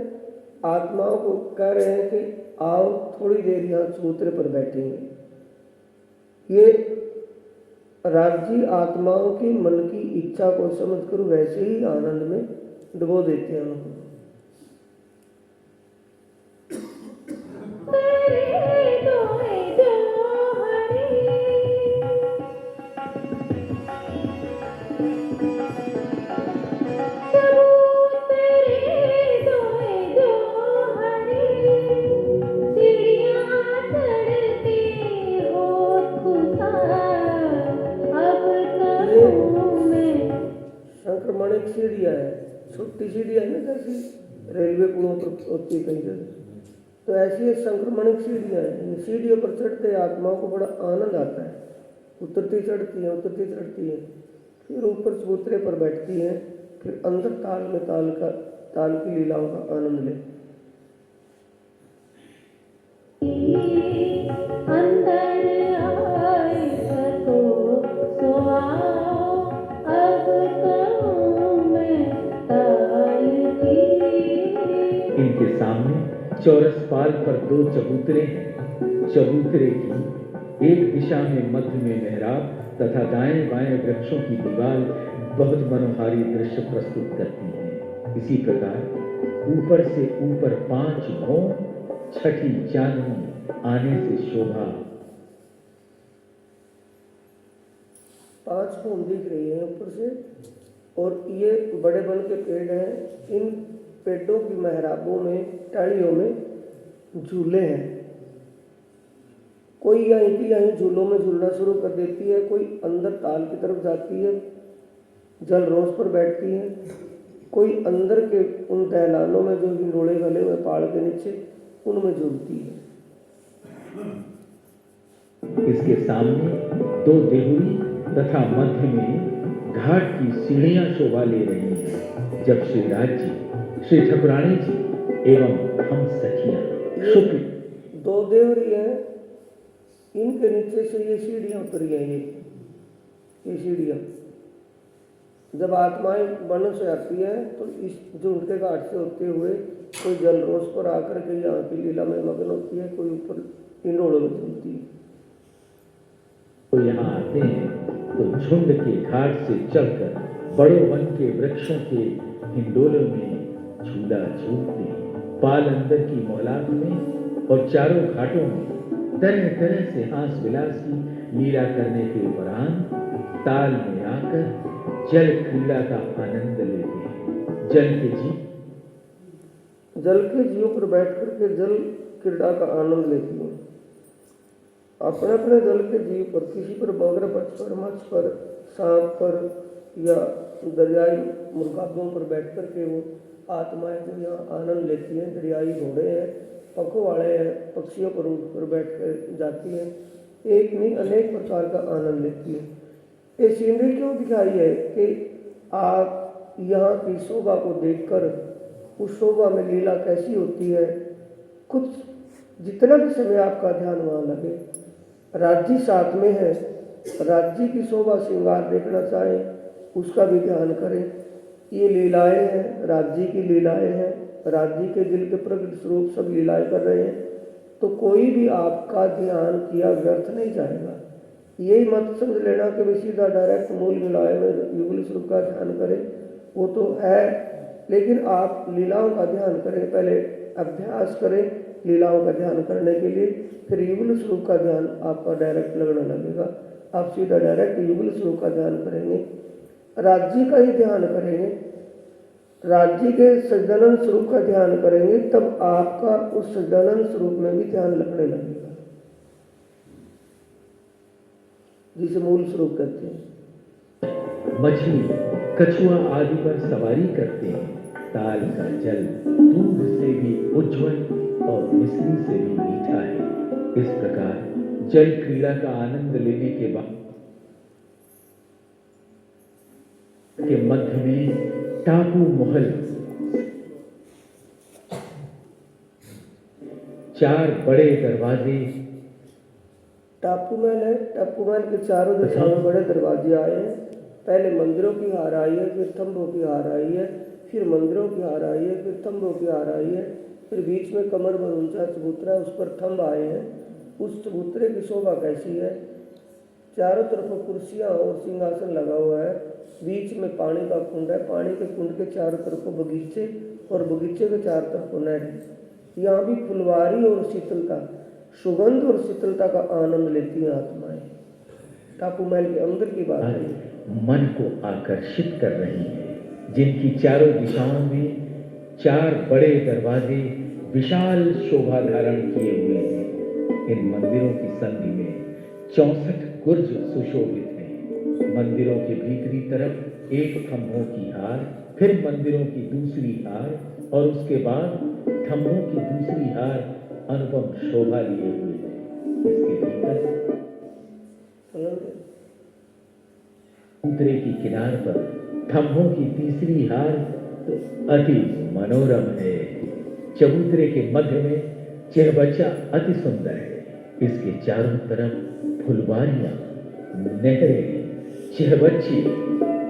आत्माओं को कह रहे हैं कि आओ थोड़ी देर यहाँ चबूतरे पर बैठेंगे। ये राज्य आत्माओं की मन की इच्छा को समझकर वैसे ही आनंद में डुबो देते हैं उनको। संक्रमणिक सीढ़ियाँ है, छोटी सीढ़ियाँ है ना, जैसी रेलवे पुलों पर होती है कई जगह, तो ऐसी ये संक्रमणिक सीढ़ियाँ हैं। इन सीढ़ियों पर चढ़ते आत्माओं को बड़ा आनंद आता है। उतरती चढ़ती है, उतरती चढ़ती है, फिर ऊपर चबूतरे पर बैठती है, फिर अंदर ताल की लीलाओं का आनंद ले। इनके सामने चौरस पाल पर 2 चबूतरे हैं। चबूतरे की एक दिशा में मध्य में मेहराब तथा दाएं बाएं वृक्षों की दीवार बहुत मनोहारी दृश्य प्रस्तुत करती है। इसी प्रकार ऊपर से ऊपर 5 भों, छठी चांदनी आने से शोभा। 5 भों दिख रही है ऊपर से, और ये बड़े बन के पेड़ हैं। इन पेड़ों की मेहराबों में, टालियों में झूले हैं। कोई यहीं की यहीं झूलों में झूलना शुरू कर देती है, कोई अंदर ताल की तरफ जाती है, जल रोज पर बैठती है, कोई अंदर के उन दहलानों में जो हिंडोले गले हुए पहाड़ के नीचे, उनमें झूलती है। इसके सामने 2 देहुरी तथा मध्य में घाट की सीढ़ियां शोभा ले रही हैं। जब श्री राज जी, श्री ठाकुरानी जी एवं हम सखियां शुक्ल 2 देवरी हैं, इनके नीचे से ये सीढ़ियां उतरी हैं। ये सीढ़ियां जब आत्माएं वन से आती है, तो इस झूठ के घाट से होते हुए कोई जल रोज पर आकर के यहाँ की लीला में मग्न होती है, कोई ऊपर इंडोलों में झूलती है। तो यहाँ आते हैं तो झुंड के घाट से चलकर बड़े वन के वृक्षों के हिंडोलों में झूला झूलते हैं। पाल अंदर की मोहलात में और चारों घाटों में तरह तरह से हास विलास की लीला करने के उपरांत ताल में आकर जल क्रीड़ा का आनंद लेते हैं। जल के जीव पर बैठ करके जल क्रीड़ा का आनंद लेती हैं। अपने अपने जल के जीव पर, किसी पर बगर पर, मच्छ पर, सांप पर या दरियाई मुर्गाबों पर बैठ करके वो आत्माएं जो यहाँ आनंद लेती हैं। दरियाई घोड़े हैं, पखों वाले हैं, पक्षियों पर ऊँट पर बैठ कर जाती हैं, एक नहीं अनेक प्रकार का आनंद लेती है। ये सीनरी क्यों दिखाई है कि आप यहाँ की शोभा को देखकर उस शोभा में लीला कैसी होती है, कुछ जितना भी समय आपका ध्यान वहाँ लगे, राज्य साथ में है, राज्य की शोभा श्रृंगार देखना चाहें उसका भी ध्यान करें। ये लीलाएं हैं, राज्य की लीलाएं हैं, राज्य के दिल के प्रकट स्वरूप सब लीलाएं कर रहे हैं, तो कोई भी आपका ध्यान किया व्यर्थ नहीं जाएगा। यही मत समझ लेना कि भी सीधा डायरेक्ट मूल लीलाएं में युगल स्वरूप का ध्यान करें, वो तो है, लेकिन आप लीलाओं का ध्यान करें, पहले अभ्यास करें लीलाओं का ध्यान करने के लिए, फिर युगल स्वरूप का ध्यान आपका डायरेक्ट लगने लगेगा। आप सीधा डायरेक्ट युगल स्वरूप का ध्यान करेंगे, राज्य का ही ध्यान करेंगे, राज्य के सज्जनन स्वरूप का ध्यान करेंगे, तब आपका उस सज्जनन स्वरूप में भी ध्यान लगने लगेगा, जिसे मूल स्वरूप कहते हैं। मछली, कछुआ आदि पर सवारी करते हैं। ताल का जल दूध से भी उज्जवल और मिश्री से भी मीठा है। इस प्रकार जल क्रीड़ा का आनंद लेने के बाद के मध्य में टापू महल, 4 बड़े दरवाजे। टापू महल है। टापू महल के चारों दिशाओं में बड़े दरवाजे आए हैं। पहले मंदिरों की हार आई है, फिर थंबों की हार आई है, फिर मंदिरों की हार आई है, फिर थंबों की हार आई है, फिर बीच में कमर भर ऊंचा चबूतरा है, उस पर थंब आए हैं। उस चबूतरे की शोभा कैसी है। चारों तरफ कुर्सियां और सिंहासन लगा हुआ है। बीच में पानी का कुंड है। पानी के कुंड के चारों तरफ बगीचे और बगीचे के चारों तरफ नहर है। यहाँ भी फुलवारी और शीतलता, सुगंध और शीतलता का आनंद लेती हैं आत्माएं। टापू महल के अंदर की बात है, मन को आकर्षित कर रही है, जिनकी चारों दिशाओं में 4 बड़े दरवाजे विशाल शोभा धारण किए हुए हैं। इन मंदिरों की संधि में 64 गुर्ज सुशोभित हैं। मंदिरों के भीतरी तरफ एक खंभों की हार, फिर मंदिरों की दूसरी हार और उसके बाद खंभों की दूसरी हार अनुपम शोभा लिए हुए है। इसके भीतर चबूतरे की किनार पर खंभों की तीसरी हार तो अति मनोरम है। चबूतरे के मध्य में चिरबच्चा अति सुंदर है। इसके चारों तरफ फुलवारियां, नहरें, चिरबच्चे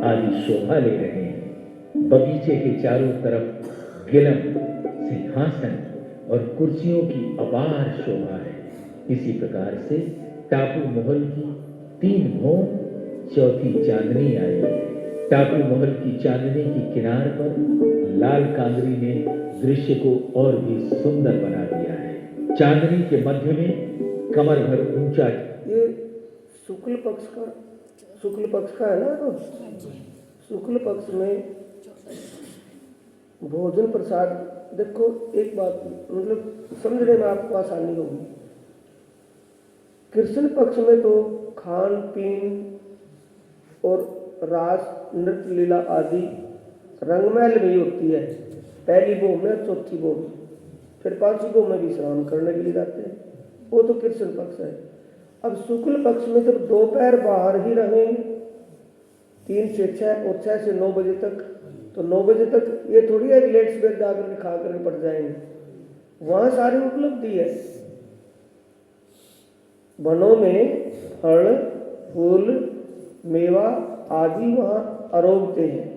आदि शोभा ले रहे हैं। बगीचे के चारों तरफ गिलम, सिंहासन और कुर्सियों की अपार शोभा है। इसी प्रकार से टापू महल की 3 भों, चौथी चांदनी आई है। टापू महल की चांदनी की किनार पर लाल कांगरी ने दृश्य को और भी सुंदर बना दिया है। चांदनी के मध्य में कमर भर ऊंचा, ये शुक्ल पक्ष का है ना। तो शुक्ल पक्ष में भोजन प्रसाद, देखो एक बात मतलब समझने में आपको आसानी होगी। कृष्ण पक्ष में तो खान पीन और रास, नृत्य, लीला आदि रंगमहल में ही होती है। पहली भोग में, चौथी भोग में, फिर 5वीं भोग में विश्राम करने के लिए जाते हैं। वो तो कृष्ण पक्ष है। अब शुक्ल पक्ष में जब दोपहर बाहर ही रहेंगे 3 से 6 और 6 से 9 बजे तक, तो 9 बजे तक ये थोड़ी है कि लेट सवेर जाकर खा कर पड़ जाएंगे। वहाँ सारी उपलब्धि है। वनों में फल, फूल, मेवा आदि वहाँ आरोग्य हैं।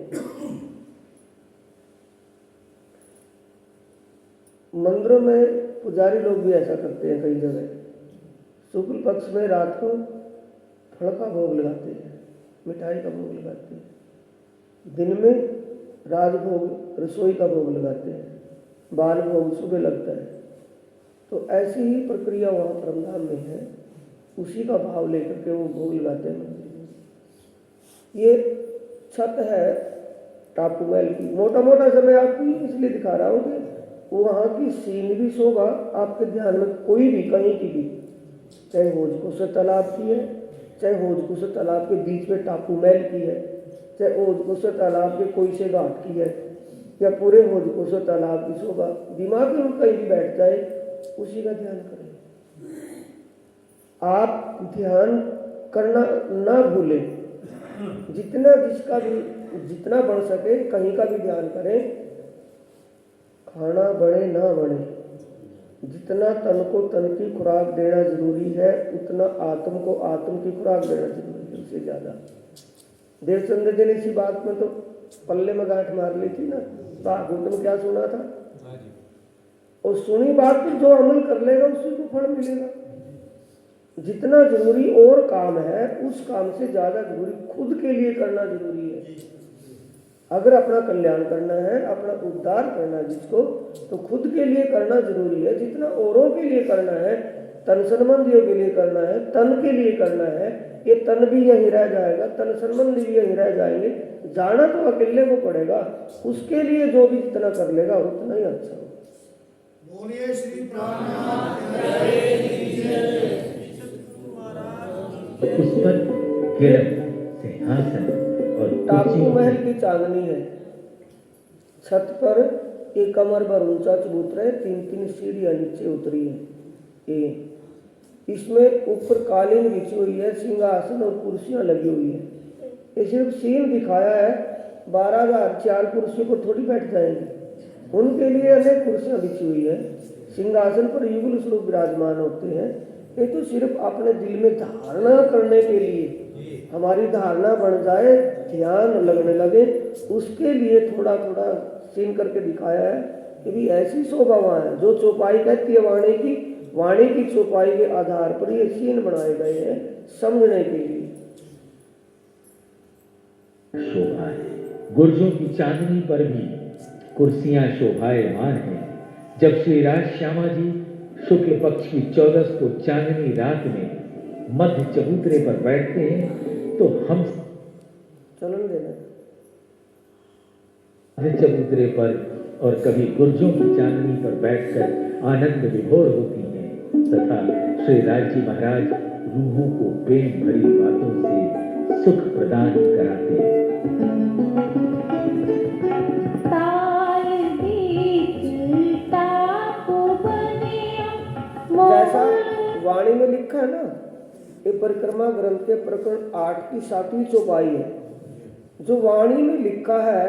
मंदिरों में पुजारी लोग भी ऐसा करते हैं कई जगह। शुक्ल पक्ष में रात को फल का भोग लगाते हैं, मिठाई का भोग लगाते हैं। दिन में राजभोग, रसोई का भोग लगाते हैं। बाल भोग सुबह लगता है। तो ऐसी ही प्रक्रिया वहाँ परमधाम में है। उसी का भाव लेकर के वो भोग लगाते हैं मंदिर में। ये छत है टापू महल की। मोटा मोटा समय आपको इसलिए दिखा रहा हूँ कि वहाँ की सीनरी शोभा आपके ध्यान में कोई भी कहीं की भी, चाहे होजकोसर तालाब की है, चाहे होजकोसर तालाब के बीच में टापू महल की है, चाहे होजकोसर तालाब के कोई से घाट की है, या पूरे होजकोसर तालाब की शोभा दिमाग में कहीं भी बैठ जाए, उसी का ध्यान करें। आप ध्यान करना ना भूलें। जितना बढ़ सके कहीं का भी ध्यान करें। खाना बढ़े ना बढ़े, जितना तन को तन की खुराक देना जरूरी है, उतना आत्म को आत्म की खुराक देना जरूरी है, उससे ज्यादा। देवचंद्र जी ने इसी बात में तो पल्ले में गांठ मार ली थी ना। भागवत में क्या सुना था, और सुनी बात पर जो अमल कर लेगा उसी को फल मिलेगा। जितना जरूरी और काम है, उस काम से ज्यादा जरूरी खुद के लिए करना जरूरी है। अगर अपना कल्याण करना है, अपना उद्धार करना है जिसको, तो खुद के लिए करना जरूरी है। जितना औरों के लिए करना है, तन संबंधियों के लिए करना है, तन के लिए करना है, ये तन भी यहीं रह जाएगा, तन संबंधी भी यहीं रह जाएंगे। जाना तो अकेले को पड़ेगा। उसके लिए जो भी जितना कर लेगा उतना ही अच्छा होगा। बोलिए श्री उस पर गिलम, सिंहासन और टापू महल की चांदनी है। छत पर एक कमर भर ऊंचा चबूतरा है। 3-3 सीढ़ियां नीचे उतरी है। इसमें ऊपर कालीन बिछी हुई है, सिंहासन और कुर्सियां लगी हुई है। ये सिर्फ सीन दिखाया है, 12,000 4 कुर्सियों पर थोड़ी बैठ जाएंगे, उनके लिए अनेक कुर्सियां बिछी हुई है। सिंहासन पर युगल स्वरूप विराजमान होते हैं। ये तो सिर्फ अपने दिल में धारणा करने के लिए, हमारी धारणा बन जाए, ध्यान लगने लगे, उसके लिए थोड़ा थोड़ा सीन करके दिखाया है कि भी ऐसी शोभावां है जो चौपाई कहती है वाणी की चौपाई के आधार पर ये सीन बनाए गए हैं समझने के लिए। शोभा है। गुर्जों की चांदनी पर भी कुर्सियां शोभायमान हैं। जब श्री राज श्यामा जी शुक्ल पक्ष की 14 को चांदनी रात में मध्य चबूतरे पर बैठते हैं तो हम चलन देना मध्य चबूतरे पर और कभी गुर्जों की चांदनी पर बैठकर आनंद विभोर होती हैं तथा श्री राज जी महाराज रूहों को प्रेम भरी बातों से सुख प्रदान कराते हैं। जैसा वाणी में लिखा है ना, ये परिक्रमा ग्रंथ के प्रकरण 8 की 7वीं चौपाई है। जो वाणी में लिखा है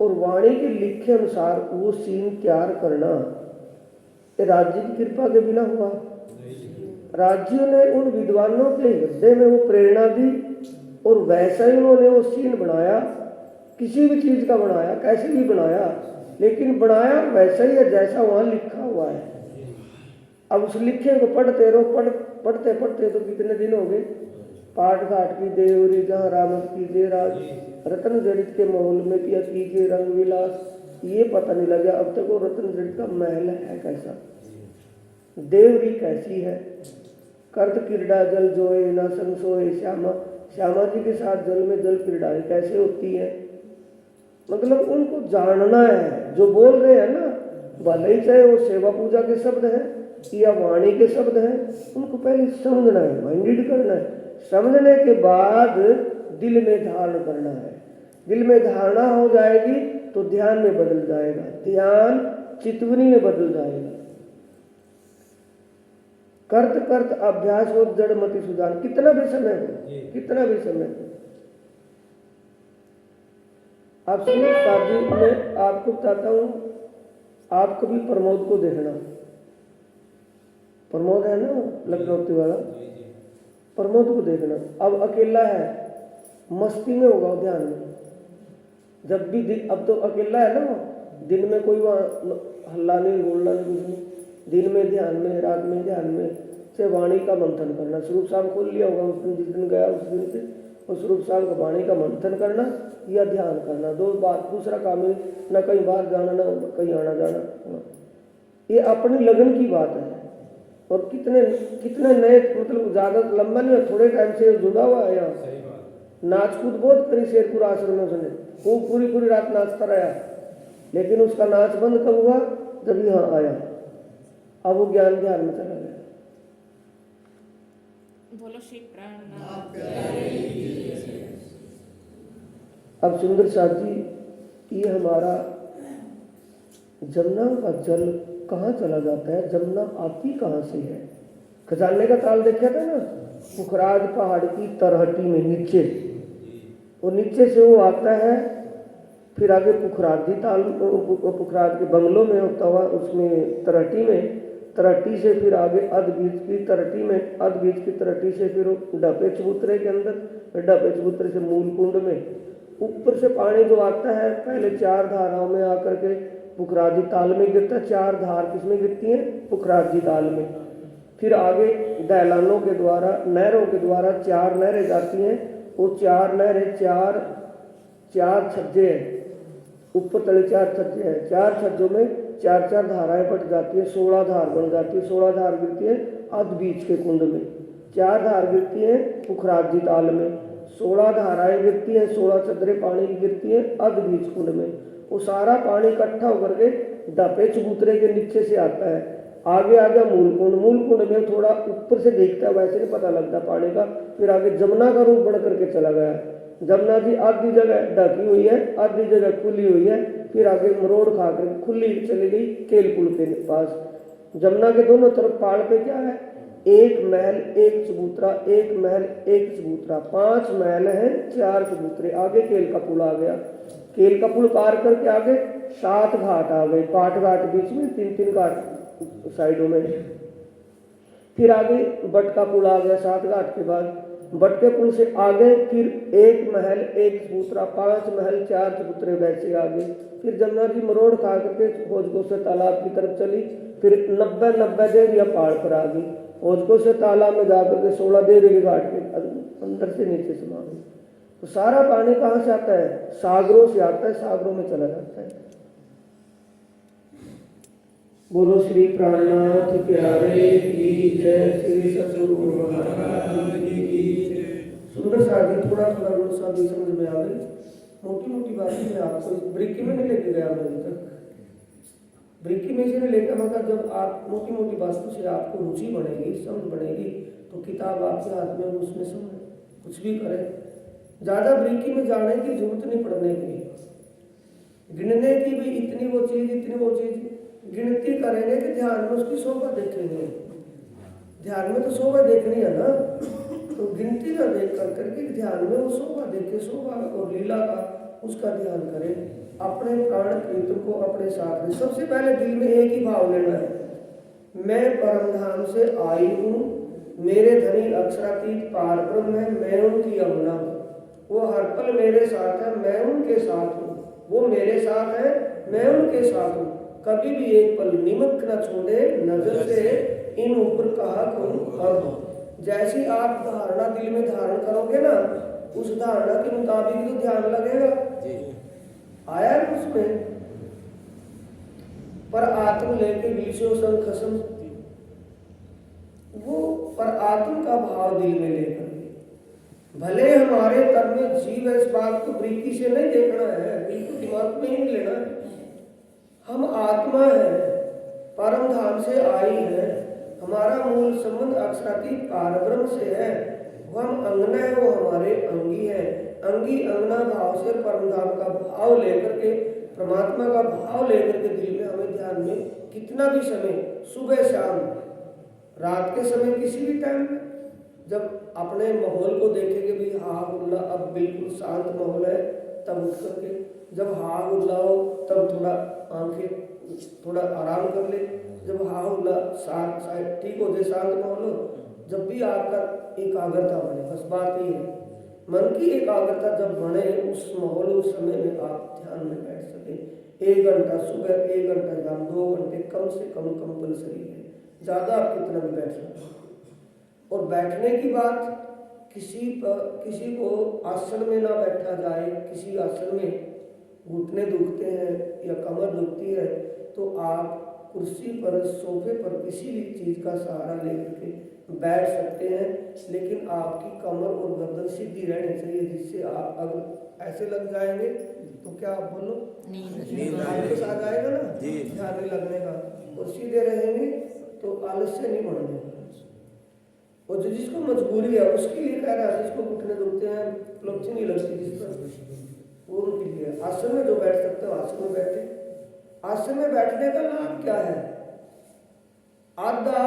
और वाणी के लिखे अनुसार वो सीन तैयार करना, ये राज्य की कृपा के बिना हुआ। राज्यों ने उन विद्वानों के हृदय में वो प्रेरणा दी और वैसा ही उन्होंने वो सीन बनाया। किसी भी चीज का बनाया, कैसे भी बनाया, लेकिन बनाया वैसा ही है जैसा वहां लिखा हुआ है। अब उस लिखे को पढ़ते रहो, पढ़ते पढ़ते तो कितने दिन हो गए। पाठ घाट की देवरी जहाँ रामत कीजिए राज, रतन जड़ित के महल में किया कीजिए रंग विलास, ये पता नहीं लगा अब तक वो रतन जड़ित का महल है कैसा, देवरी कैसी है। कर्त क्रीड़ा जल जोए न संग सोए श्यामा, श्यामा जी के साथ जल में जल क्रीड़ाएं कैसे होती है। मतलब उनको जानना है। जो बोल रहे हैं ना, भले ही चाहे वो सेवा पूजा के शब्द हैं या वाणी के शब्द हैं, उनको पहले समझना है, माइंडेड करना है। समझने के बाद दिल में धारण करना है। दिल में धारणा हो जाएगी तो ध्यान में बदल जाएगा, ध्यान चितवनी में बदल जाएगा। कर्त कर्त अभ्यास हो जड़ मति सुधान, कितना भी समय हो, कितना भी समय हो। आप शादी में आपको बताता हूँ, आप कभी प्रमोद को देखना। प्रमोद है ना लखनौती वाला, प्रमोद को देखना। अब अकेला है, मस्ती में होगा ध्यान में। जब भी अब तो अकेला है ना, दिन में कोई वहाँ हल्ला नहीं, बोलना नहीं, कुछ नहीं। दिन में ध्यान में, रात में ध्यान में से वाणी का मंथन करना। स्वरूप साहब खोल लिया होगा उस दिन, जिस दिन गया उस दिन से, और स्वरूप साहब का वाणी का मंथन करना या ध्यान करना, दो बात। दूसरा काम है ना कहीं बाहर जाना ना कहीं आना जाना। ये अपनी लगन की बात है। और कितने कितने नए, मतलब ज्यादा लंबा नहीं है, थोड़े टाइम से जुड़ा हुआ है यहाँ। नाच कूद बहुत करी शेरपुर आश्रम में उसने, वो पूरी रात नाचता रहा, लेकिन उसका नाच बंद कब हुआ, जब यहाँ आया। अब वो ज्ञान ध्यान में चला गया। बोलो श्री प्राण। अब सुंदर साथ जी, ये हमारा जमुना का जल कहाँ चला जाता है, जमुना आती कहाँ से है। खजाने का ताल देखा था ना, पुखराज पहाड़ की तरहटी में नीचे, और नीचे से वो आता है, फिर आगे पुखराजी ताल, पुखराज के बंगलों में होता हुआ उसमें तरहटी में, तरहटी से फिर आगे अध बीज की तरहटी में, अध बीज की तरहटी से फिर डपे चबूतरे के अंदर, डपे चबूतरे से मूल कुंड में। ऊपर से पानी जो आता है पहले 4 धाराओं में आकर के पुखराजी ताल में गिरता है। 4 धार किसमें गिरती हैं, पुखराजी ताल में। फिर आगे दैलानों के द्वारा, नहरों के द्वारा 4 नहरें जाती हैं। वो 4 नहरें 4 छज्जे हैं, ऊपर तले 4 छज्जे हैं। 4 छज्जों में 4 धाराएं बट जाती है, 16 धार बन जाती है। 16 धार गिरती है अध बीच के कुंड में, 4 धार गिरती है पुखराजी ताल में, 16 धाराएं गिरती हैं, 16 चदरे पानी की गिरती है अध बीच कुंड में। वो सारा पानी इकट्ठा होकर के डपे चबूतरे के नीचे से आता है। आगे आगे मूल कुंड में थोड़ा ऊपर से देखता है, वैसे नहीं पता लगता पानी का। फिर आगे जमुना का रूप बढ़ करके चला गया। जमुना जी आधी जगह ढकी हुई है, आधी जगह खुली हुई है। फिर आगे मरोड़ खा कर खुली चली गई केल पुल के पास। जमुना के दोनों तरफ पहाड़ पे क्या है, एक महल एक चबूतरा, एक महल एक चबूतरा, 5 महल हैं 4 चबूतरे। आगे केल का पुल आ गया, केल का पुल पार करके आगे 7 घाट आ गए, 8 घाट बीच में, 3-3 घाट साइडों में। फिर आगे बट का पुल आ गया 7 घाट के बाद। बट के पुल से आगे फिर एक महल एक चबूतरा, 5 महल 4 चबूतरे वैसे आगे। फिर जमुना जी मरोड़ खा करके खोजको से तालाब की तरफ चली, फिर 90 देवियां पहाड़ पर आ गई। खोजको से तालाब में जाकर के 16 देवी घाट के अंदर से नीचे समा गई। तो सारा पानी कहाँ से आता है? सागरों से आता है, सागरों में चला जाता है। बोलो श्री प्राणनाथ प्यारे की जय, श्री सतगुरु महाराज की जय। सुंदर सा गीत, थोड़ा थोड़ा रोज सा भी समझ में आ गई। मोटी मोटी बातें मैं आपको ब्रेकी में नहीं लेके गया मैं अभी तक। ब्रेकी में से नहीं लेकर, मगर जब आप मोटी मोटी बातों से आपको रुचि बढ़ेगी, समझ बढ़ेगी, तो किताब आपके हाथ में, उसमें समझ कुछ भी करे। ज़्यादा ब्रेकी में जाने की जरूरत नहीं पड़ने की, गिनने की भी इतनी वो चीज़, इतनी वो चीज़। गिनती करेंगे कि ध्यान में उसकी शोभा देखेंगे। ध्यान में तो शोभा देखनी है ना, तो गिनती का देख कर करके ध्यान में वो शोभा देखे, शोभा और लीला का उसका ध्यान करें। अपने प्राण प्रीतम को अपने साथ में सबसे पहले दिल में एक ही भाव लेना है, मैं परम धाम से आई हूँ, मेरे धनी अक्षरातीत पार ब्रह्म है, मैं उनकी यमुना हूँ। वो हर पल मेरे साथ है, मैं उनके साथ हूँ। वो मेरे साथ है, मैं उनके साथ हूँ। कभी भी एक पल निमक न छोड़े नजर से, इन ऊपर कहा करूं अब। जैसी आप धारणा दिल में धारण करोगे ना, उस धारणा के मुताबिक तो ध्यान लगेगा। आया है उसमें, पर आत्म लेके विषयों संग खसम, वो पर आत्म का भाव दिल में लेकर, भले हमारे तन में जीव है, इस बात को ब्रीकी से नहीं देखना है, बिल्कुल दिमाग में ही नहीं लेना है। हम आत्मा है, परम धाम से आई है, हमारा मूल संबंध अक्षरातीत पारब्रह्म से है। वो हम अंगना है, वो हमारे अंगी है। अंगी अंगना भाव से परम धाम का भाव लेकर के, परमात्मा का भाव लेकर के दिल में हमें ध्यान में कितना भी समय, सुबह शाम, रात के समय, किसी भी टाइम में, जब अपने माहौल को देखेंगे भी हाँ उल्ला अब बिल्कुल शांत माहौल है, तब उठ करके, जब हाँ उल्ला हो तब थोड़ा आंखें थोड़ा आराम कर ले, जब हाँ उल्ला शांत ठीक हो जाए, शांत माहौल हो, जब भी आपका एकाग्रता बने। बस बात ये है, मन की एकाग्रता जब बने, उस माहौल, उस समय में आप ध्यान में बैठ सके। 1 घंटा सुबह, 1 घंटा शाम, 2 घंटे कम से कम कंपलसरी है, ज़्यादा आप कितना भी बैठ सकते हैं। और बैठने की बात, किसी को आसन में ना बैठा जाए। किसी आसन में घुटने दुखते हैं या कमर दुखती है, तो आप कुर्सी पर, सोफे पर, किसी भी चीज़ का सहारा लेकर के बैठ सकते हैं, लेकिन आपकी कमर और गर्दन सीधी रहनी चाहिए, जिससे आप अगर ऐसे लग जाएंगे तो क्या आप बोलो, आलस आ जाएगा ना, ध्यान नहीं लगने का। और सीधे रहेंगे तो आलस्य नहीं बढ़ने का। और जो जिसको मजबूरी है उसके लिए कह रहा है, जिसको घुटने दुखते हैं, लक्ष्य नहीं लगती जिस पर, वो उनके लिए। आसन में जो बैठ सकते हो आसन में बैठे। आसन में बैठने का लाभ क्या है? आधा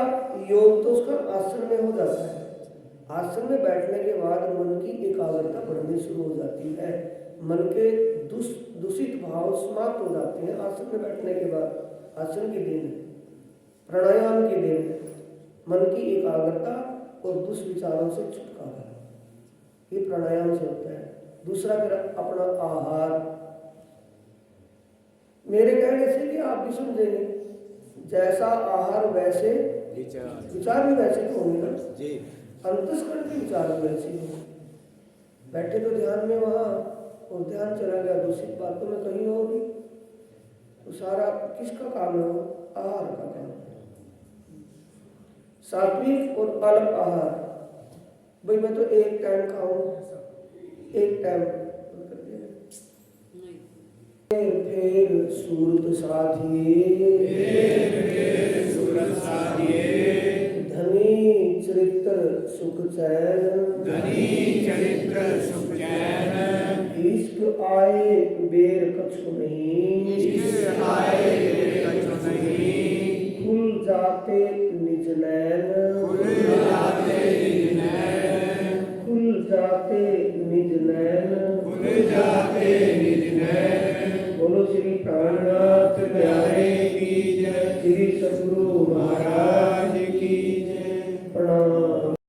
योग तो उसका आसन में हो जाता है। आसन में बैठने के बाद मन की एकाग्रता बढ़नी शुरू हो जाती है, मन के दूषित भाव समाप्त हो जाते हैं आसन में बैठने के बाद। आसन की देन है, प्राणायाम की देन है, मन की एकाग्रता और दुष्विचारों से छुटकारा, ये प्राणायाम से होता है। दूसरा फिर अपना आहार, मेरे कहने से कि आप भी समझेंगे, जैसा आहार वैसे विचार भी वैसे तो होंगे ना जी, अंतस्करण के विचार भी वैसे ही होंगे। बैठे तो ध्यान में वहाँ, और ध्यान चला गया दूसरी बातों में कहीं होगी, तो सारा किसका काम है? आहार का काम है। सात्विक और अल्प आहार, भाई मैं तो एक टाइम खाऊं, एक टाइम फिर सूरत साधिए, धनी चरित्र सुख चैन, इश्क आए बेर कछु नहीं, खुल जाते निज नैन, जाते निज नैन, खुल जाते निज नैन। बोलो श्री प्राणनाथ प्यारे की जय। श्री सद्गुरु